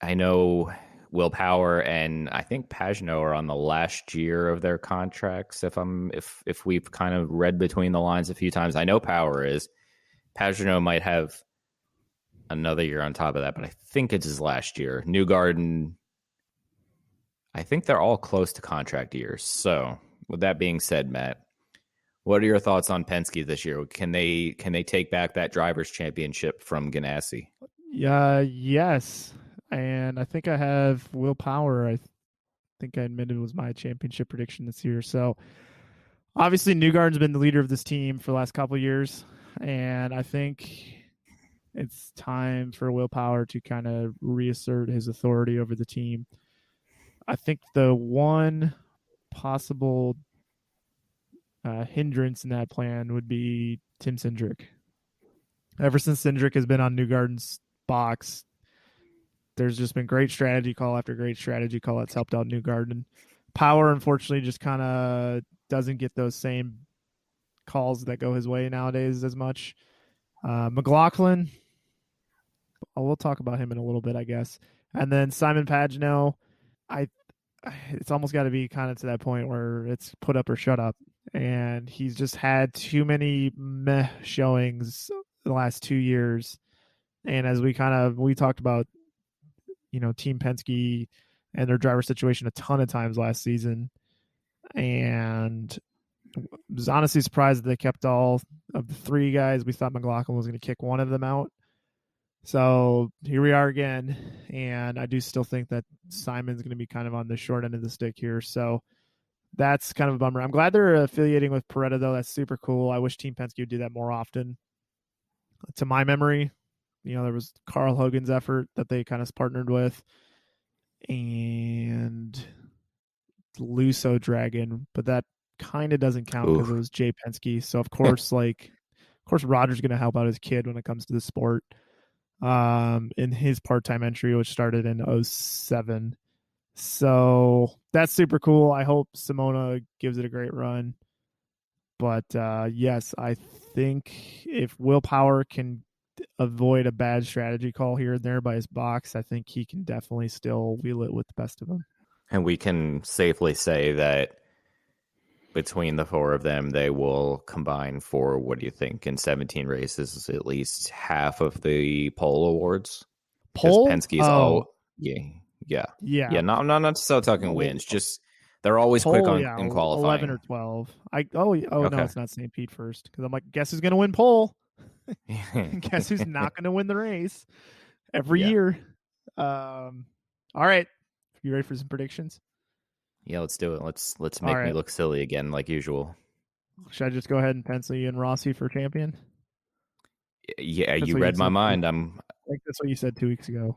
I know Will Power and I think Pagenaud are on the last year of their contracts. If we've kind of read between the lines a few times, I know Power is. Pagenaud might have another year on top of that, but I think it's his last year. Newgarden, I think they're all close to contract years. So with that being said, Matt, what are your thoughts on Penske this year? Can they take back that drivers' championship from Ganassi? Yes. And I think I have Will Power. I think I admitted was my championship prediction this year. So obviously Newgarden's been the leader of this team for the last couple of years. And I think it's time for Will Power to kind of reassert his authority over the team. I think the one possible hindrance in that plan would be Tim Cindric. Ever since Cindric has been on Newgarden's box, there's just been great strategy call after great strategy call that's helped out Newgarden. Power, unfortunately, just kind of doesn't get those same calls that go his way nowadays as much. McLaughlin, we'll talk about him in a little bit, I guess. And then Simon Pagenaud, it's almost got to be kind of to that point where it's put up or shut up. And he's just had too many meh showings the last 2 years. And as we talked about, Team Penske and their driver situation a ton of times last season. And I was honestly surprised that they kept all of the three guys, we thought McLaughlin was going to kick one of them out. So here we are again, and I do still think that Simon's going to be kind of on the short end of the stick here. So that's kind of a bummer. I'm glad they're affiliating with Paretta, though. That's super cool. I wish Team Penske would do that more often. To my memory, there was Carl Hogan's effort that they kind of partnered with, and Lusso Dragon, but that kind of doesn't count because it was Jay Penske. So of course, Roger's going to help out his kid when it comes to the sport. In his part-time entry, which started in 2007. So that's super cool. I hope Simona gives it a great run. But yes, I think if Willpower can avoid a bad strategy call here and there by his box, I think he can definitely still wheel it with the best of them. And we can safely say that between the four of them, they will combine for, what do you think, in 17 races, at least half of the pole awards? Pole? Penske's yeah. No, I'm not so talking wins. Just they're always quick in qualifying. 11 or 12. Okay. No, it's not St. Pete first, because I'm like, guess who's going to win pole? Guess who's not going to win the race every year? All right, you ready for some predictions? Yeah, let's do it. Let's make me look silly again, like usual. Should I just go ahead and pencil you in Rossi for champion? Yeah, you read my mind. I think that's what you said 2 weeks ago.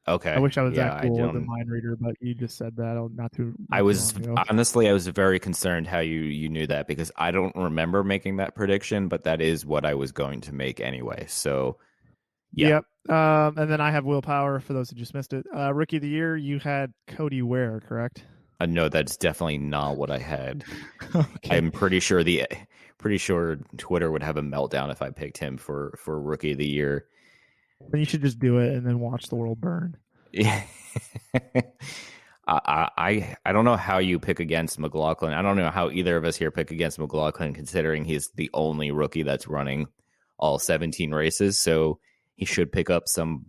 Okay. I wish I was that cool with the mind reader, but you just said that not too long ago. Honestly, I was very concerned how you knew that, because I don't remember making that prediction, but that is what I was going to make anyway. So, yeah. Yep. And then I have Willpower for those who just missed it. Rookie of the Year, you had Cody Ware, correct? No, that's definitely not what I had. Okay. I'm pretty sure Twitter would have a meltdown if I picked him for Rookie of the Year. Then you should just do it and then watch the world burn. Yeah. I don't know how you pick against McLaughlin. I don't know how either of us here pick against McLaughlin, considering he's the only rookie that's running all 17 races. So he should pick up some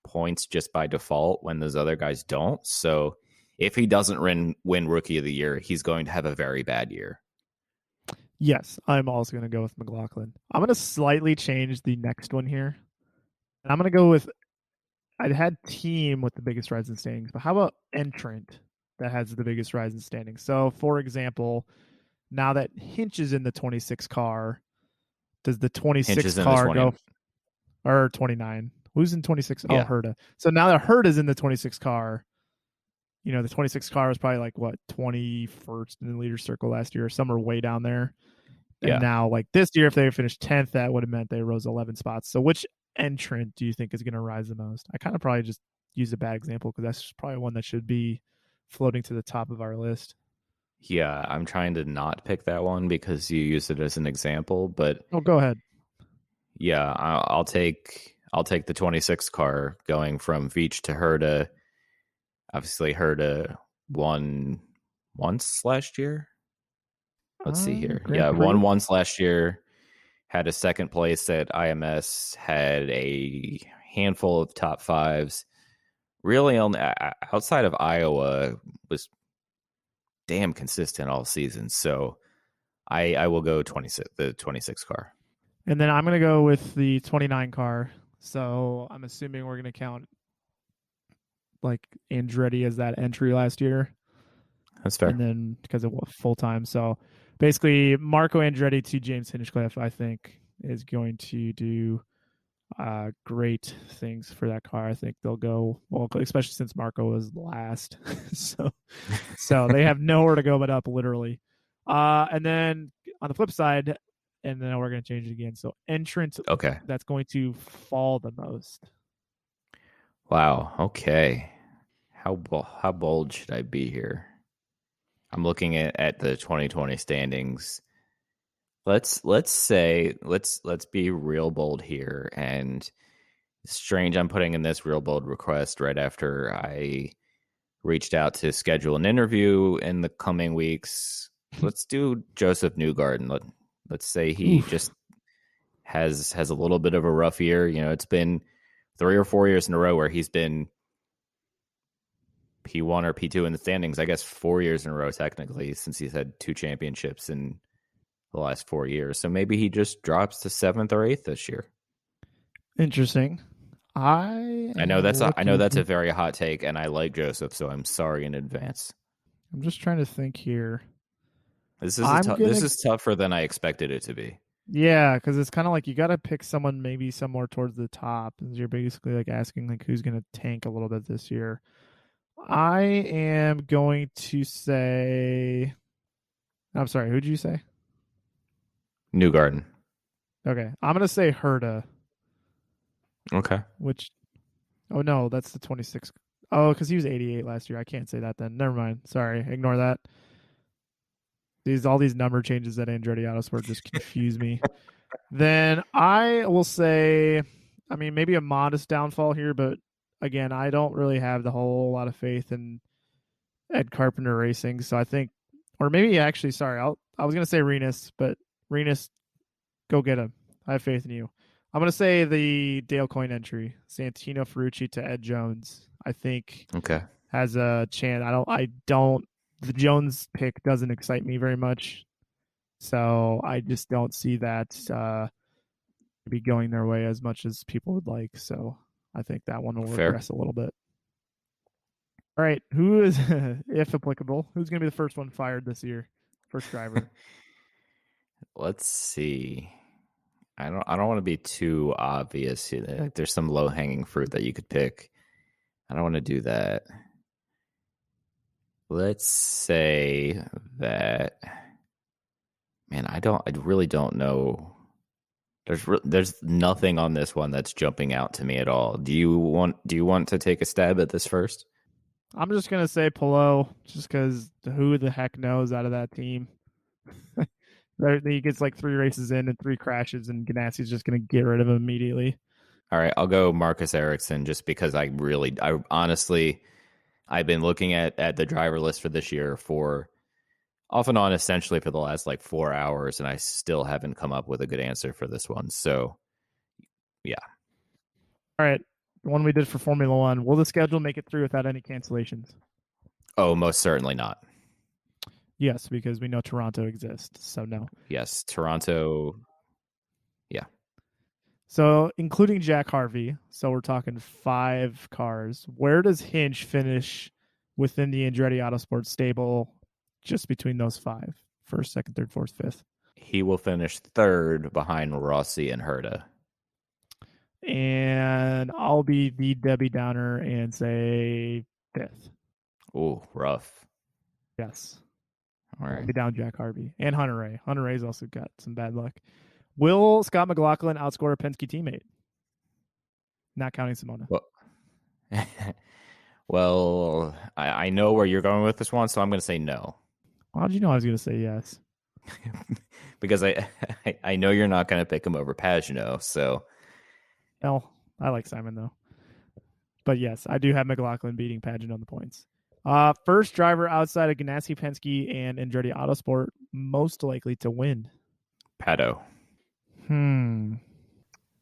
points just by default when those other guys don't. So if he doesn't win Rookie of the Year, he's going to have a very bad year. Yes, I'm also going to go with McLaughlin. I'm going to slightly change the next one here. And I'm going to go with, I had team with the biggest rise in standings, but how about entrant that has the biggest rise in standings? So, for example, now that Hinch is in the 26 car, does the 26 car go, or 29? Who's in 26? Yeah. Oh, Herta. So now that Herta's in the 26 car, the 26 car was probably like, 21st in the leader circle last year, or somewhere way down there. And now, like this year, if they finished 10th, that would have meant they rose 11 spots. So which entrant do you think is going to rise the most? I kind of probably just used a bad example, because that's probably one that should be floating to the top of our list. Yeah, I'm trying to not pick that one because you used it as an example, but go ahead. Yeah, I'll take the 26 car going from Veach to Herta. Obviously, Herta won once last year. Let's see here. Won once last year. Had a second place at IMS. Had a handful of top fives. Really, only outside of Iowa, was damn consistent all season. So I will go the 26 car. And then I'm going to go with the 29 car. So I'm assuming we're going to count like Andretti as that entry last year. That's fair. And then because it was full time. So basically, Marco Andretti to James Hinchcliffe, I think, is going to do great things for that car. I think they'll go well, especially since Marco was last. so they have nowhere to go but up, literally. And then on the flip side, and then we're going to change it again. So entrant, okay, that's going to fall the most. Wow. Okay. How bold should I be here? I'm looking at the 2020 standings. Let's be real bold here. And it's strange I'm putting in this real bold request right after I reached out to schedule an interview in the coming weeks. Let's do Joseph Newgarden. Let's say he just has a little bit of a rough year. It's been 3 or 4 years in a row where he's been P1 or P2 in the standings. I guess 4 years in a row, technically, since he's had 2 championships in the last 4 years. So maybe he just drops to 7th or 8th this year. Interesting. I know that's a very hot take, and I like Joseph, so I'm sorry in advance. I'm just trying to think here. This is tougher than I expected it to be. Yeah, because it's kind of like you got to pick someone maybe somewhere towards the top. You're basically like asking like who's going to tank a little bit this year. I am going to say. I'm sorry. Who'd you say? Newgarden. Okay, I'm going to say Herta. Okay. Which, oh no, that's the 26. Oh, because he was 88 last year. I can't say that then. Never mind. Sorry, ignore that. All these number changes at Andretti Autosport just confuse me. Then I will say, I mean, maybe a modest downfall here, but again, I don't really have the whole lot of faith in Ed Carpenter Racing. So I think, or maybe actually, sorry, I was going to say Renus, but Renus, go get him. I have faith in you. I'm going to say the Dale Coyne entry, Santino Ferrucci to Ed Jones. I think has a chance. The Jones pick doesn't excite me very much. So I just don't see that be going their way as much as people would like. So I think that one will regress a little bit. All right. Who is, if applicable, who's going to be the first one fired this year? First driver. Let's see. I don't want to be too obvious. Like there's some low hanging fruit that you could pick. I don't want to do that. Let's say that. Man, I really don't know. There's nothing on this one that's jumping out to me at all. Do you want to take a stab at this first? I'm just gonna say Palou, just because who the heck knows out of that team. He gets like 3 races in and 3 crashes, and Ganassi's just going to get rid of him immediately. All right, I'll go Marcus Ericsson just because I honestly, I've been looking at the driver list for this year for off and on essentially for the last like 4 hours, and I still haven't come up with a good answer for this one. So, yeah. All right, the one we did for Formula One. Will the schedule make it through without any cancellations? Oh, most certainly not. Yes, because we know Toronto exists, so no. Yes, Toronto. Yeah. So, including Jack Harvey, so we're talking 5 cars. Where does Hinch finish within the Andretti Autosport stable just between those 5? First, second, third, fourth, fifth. He will finish 3rd behind Rossi and Herta. And I'll be the Debbie Downer and say 5th. Ooh, rough. Yes. All right. I'll be down Jack Harvey and Hunter Ray. Hunter Ray's also got some bad luck. Will Scott McLaughlin outscore a Penske teammate? Not counting Simona. Well, I know where you're going with this one, so I'm going to say no. How did you know I was going to say yes? Because I know you're not going to pick him over Pagano, so. Well, I like Simon, though. But yes, I do have McLaughlin beating Pagano on the points. First driver outside of Ganassi, Penske, and Andretti Autosport most likely to win. Pato. I'm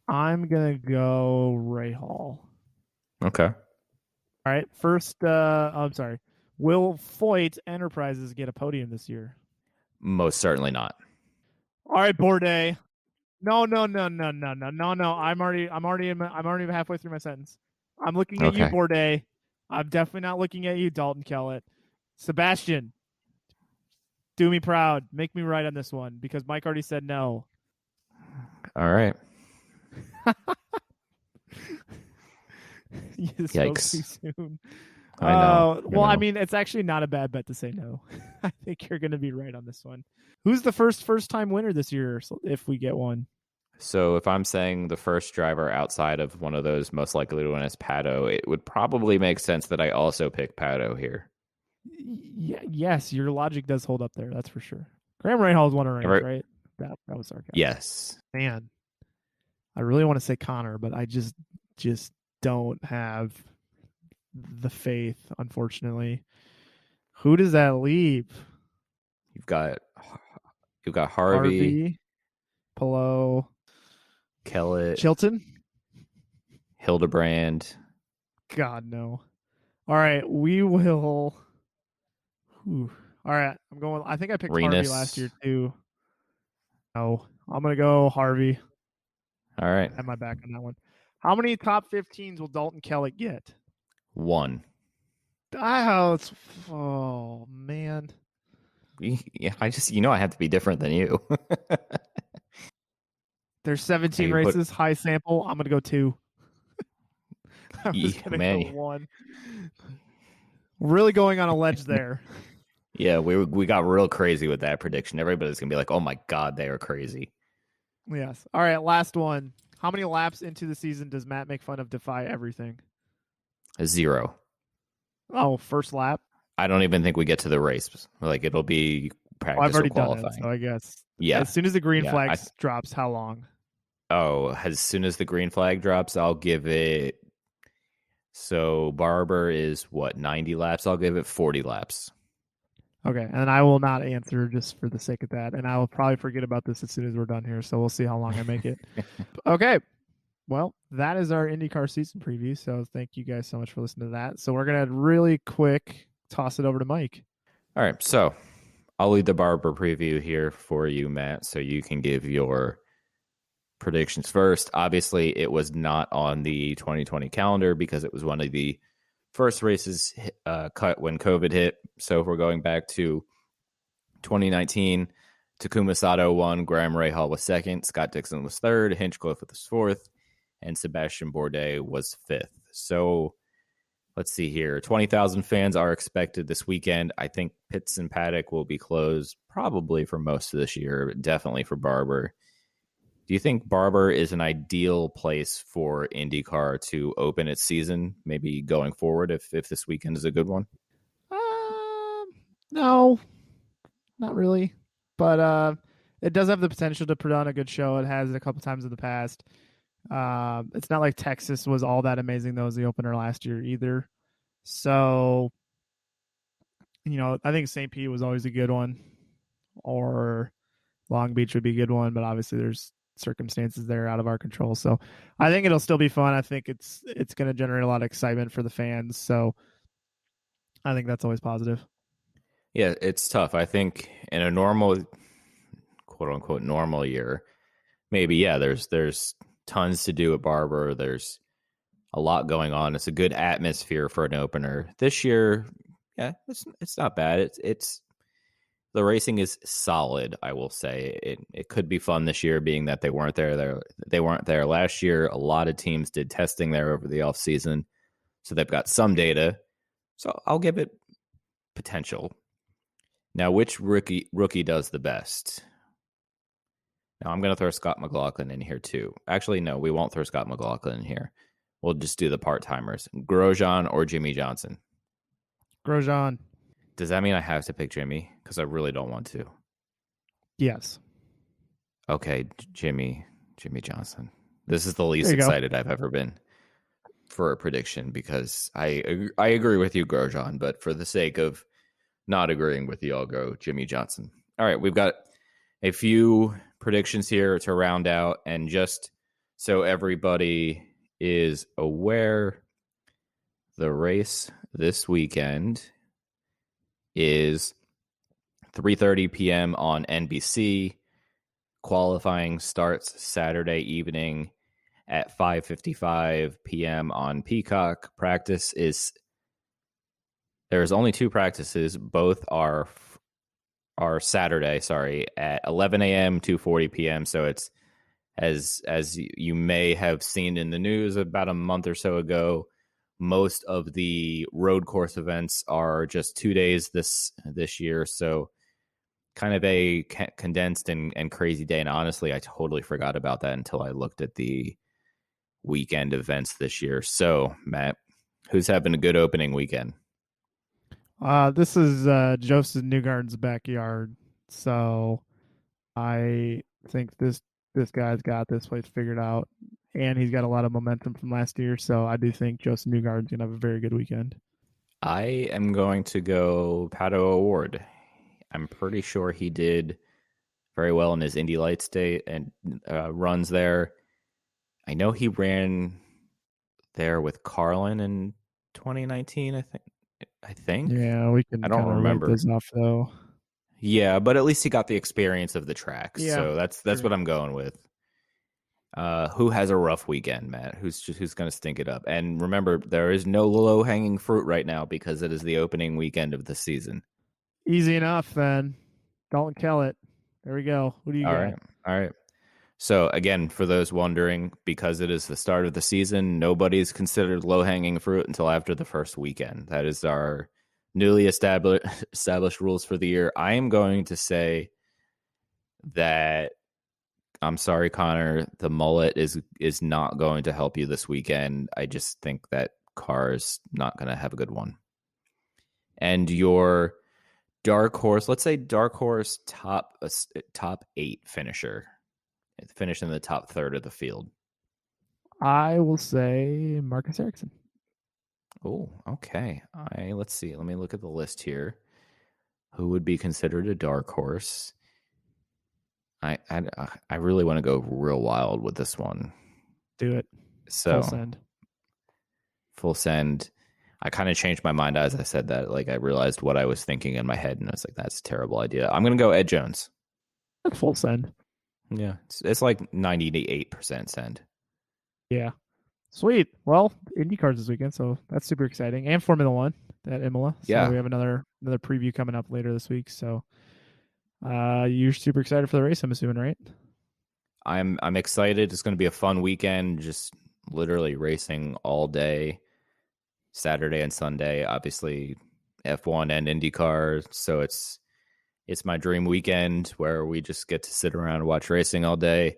going to go Ray Hall. Okay. All right. First, I'm sorry. Will Foyt Enterprises get a podium this year? Most certainly not. All right, Bourdais. No. I'm already halfway through my sentence. I'm looking at you, Bourdais. I'm definitely not looking at you, Dalton Kellett. Sebastian, do me proud. Make me right on this one because Mike already said no. All right. You Yikes. spoke too soon. I know. Well, I mean, it's actually not a bad bet to say no. I think you're going to be right on this one. Who's the first-time winner this year, if we get one? So if I'm saying the first driver outside of one of those most likely to win is Pato, it would probably make sense that I also pick Pato here. Yes, your logic does hold up there. That's for sure. Graham Rahal won a race, right? That was sarcastic. Yes. Man, I really want to say Connor, but I just don't have the faith, unfortunately. Who does that leave? You've got Harvey, Palou, Kellett, Chilton, Hildebrand. God, no. All right, we will. All right, I'm going. I think I picked Renus. Harvey last year too. No, I'm going to go Harvey. All right. I have my back on that one. How many top 15s will Dalton Kellett get? 1. Oh, man. Yeah, I have to be different than you. There's 17 You put- races, high sample. I'm going to go 2. I was going to man, go 1. Really going on a ledge there. yeah, we got real crazy with that prediction. Everybody's gonna be like, "Oh my god, they are crazy." Yes. All right, last one. How many laps into the season does Matt make fun of Defy Everything? 0. Oh, first lap? I don't even think we get to the race. Like it'll be practice I've already or done qualifying. it, so I guess. Yeah. As soon as the green Yeah, flag drops, how long? As soon as the green flag drops, I'll give it. So Barber is what 90 laps. I'll give it 40 laps. Okay, and I will not answer just for the sake of that, and I will probably forget about this as soon as we're done here. So we'll see how long I make it. Okay, well, that is our IndyCar season preview. So thank you guys so much for listening to that. So we're gonna really quick toss it over to Mike. All right, so I'll lead the Barber preview here for you, Matt, so you can give your predictions first. Obviously, it was not on the 2020 calendar because it was one of the first races cut when COVID hit. So if we're going back to 2019, Takuma Sato won, Graham Rahal was second, Scott Dixon was third, Hinchcliffe was fourth, and Sebastian Bourdais was fifth. So let's see here. 20,000 fans are expected this weekend. I think pits and paddock will be closed probably for most of this year, but definitely for Barber. Do you think Barber is an ideal place for IndyCar to open its season, maybe going forward if this weekend is a good one? No, not really. But it does have the potential to put on a good show. It has it a couple times in the past. It's not like Texas was all that amazing, though, as the opener last year either. So, I think St. Pete was always a good one, or Long Beach would be a good one, but obviously there's circumstances there out of our control. So I think it'll still be fun. I think it's going to generate a lot of excitement for the fans. So I think that's always positive. Yeah, it's tough. I think in a normal, quote unquote, normal year, maybe, yeah, there's tons to do at Barber. There's a lot going on. It's a good atmosphere for an opener. This year, yeah, it's not bad. It's the racing is solid, I will say. It could be fun this year, being that they weren't there last year. A lot of teams did testing there over the off season, so they've got some data. So I'll give it potential. Now, which rookie does the best? Now, I'm going to throw Scott McLaughlin in here too. Actually, no, we won't throw Scott McLaughlin in here. We'll just do the part-timers. Grosjean or Jimmy Johnson? Grosjean. Does that mean I have to pick Jimmy? Because I really don't want to. Yes. Okay, Jimmy Johnson. This is the least excited I've ever been for a prediction because I agree with you, Grosjean, but for the sake of not agreeing with you, I'll go Jimmy Johnson. All right, we've got a few predictions here to round out, and just so everybody is aware, the race this weekend is 3:30 p.m. on NBC. Qualifying starts Saturday evening at 5:55 p.m. on Peacock. There's only 2 practices. Both are Saturday, at 11 a.m., 2:40 p.m. So it's as you may have seen in the news about a month or so ago, most of the road course events are just 2 days this year. So kind of a condensed and crazy day. And honestly, I totally forgot about that until I looked at the weekend events this year. So, Matt, who's having a good opening weekend? This is Joseph Newgarden's backyard. So I think this guy's got this place figured out, and he's got a lot of momentum from last year. So I do think Joseph Newgarden's going to have a very good weekend. I am going to go Pato O'Ward. I'm pretty sure he did very well in his Indy Lights day and runs there. I know he ran there with Carlin in 2019. I think. Yeah, we can. I don't remember this off though. Yeah, but at least he got the experience of the track. Yeah, So that's true. what I'm going with. Who has a rough weekend, Matt? Who's going to stink it up? And remember, there is no low-hanging fruit right now because it is the opening weekend of the season. Easy enough, then. Don't kill it. There we go. Who do you got? All right. So again, for those wondering, because it is the start of the season, nobody's considered low-hanging fruit until after the first weekend. That is our newly established rules for the year. I am going to say that, I'm sorry, Connor, the mullet is not going to help you this weekend. I just think that car's not going to have a good one. And your dark horse, let's say dark horse top 8 finisher, finish in the top third of the field. I will say Marcus Ericsson. Oh, okay. Let's see. Let me look at the list here. Who would be considered a dark horse? I really want to go real wild with this one. Do it. So Full send. I kind of changed my mind as I said that. Like, I realized what I was thinking in my head, and I was like, "That's a terrible idea." I'm going to go Ed Jones. That's full send. Yeah, it's like 98% send. Yeah. Sweet. Well, IndyCar's this weekend, so that's super exciting. And Formula One at Imola. So yeah. We have another preview coming up later this week. So you're super excited for the race, I'm assuming, right? I'm excited. It's going to be a fun weekend, just literally racing all day, Saturday and Sunday. Obviously, F1 and IndyCar. So it's my dream weekend where we just get to sit around and watch racing all day.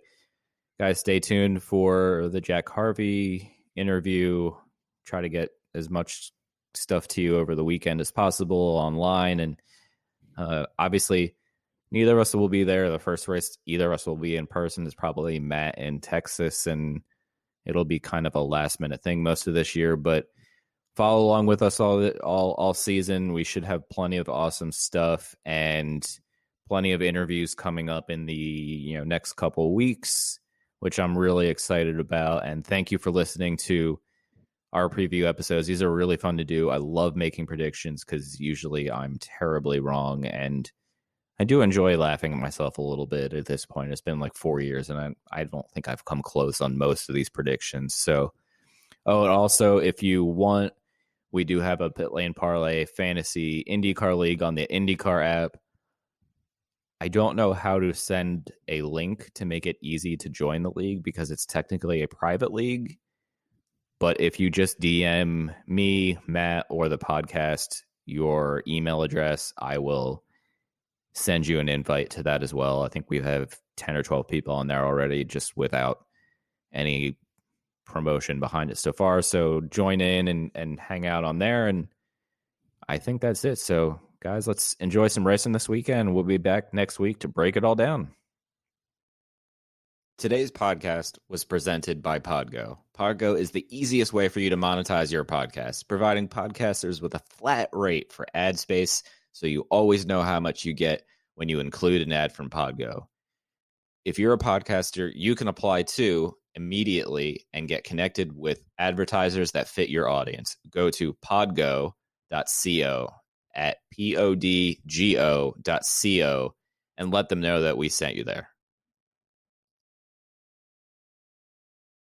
Guys, stay tuned for the Jack Harvey interview. Try to get as much stuff to you over the weekend as possible online. And obviously, neither of us will be there. The first race either of us will be in person is probably Matt in Texas, and it'll be kind of a last-minute thing most of this year. But follow along with us all season. We should have plenty of awesome stuff and plenty of interviews coming up in the next couple of weeks, which I'm really excited about. And thank you for listening to our preview episodes. These are really fun to do. I love making predictions because usually I'm terribly wrong, and I do enjoy laughing at myself a little bit at this point. It's been like 4 years, and I don't think I've come close on most of these predictions. So, and also, if you want, we do have a Pit Lane Parlay Fantasy IndyCar League on the IndyCar app. I don't know how to send a link to make it easy to join the league because it's technically a private league. But if you just DM me, Matt, or the podcast your email address, I will send you an invite to that as well. I think we have 10 or 12 people on there already just without any promotion behind it so far. So join in and hang out on there. And I think that's it. So guys, let's enjoy some racing this weekend. We'll be back next week to break it all down. Today's podcast was presented by Podgo. Podgo is the easiest way for you to monetize your podcast, providing podcasters with a flat rate for ad space so you always know how much you get when you include an ad from Podgo. If you're a podcaster, you can apply too immediately and get connected with advertisers that fit your audience. Go to podgo.co at podgo.co and let them know that we sent you there.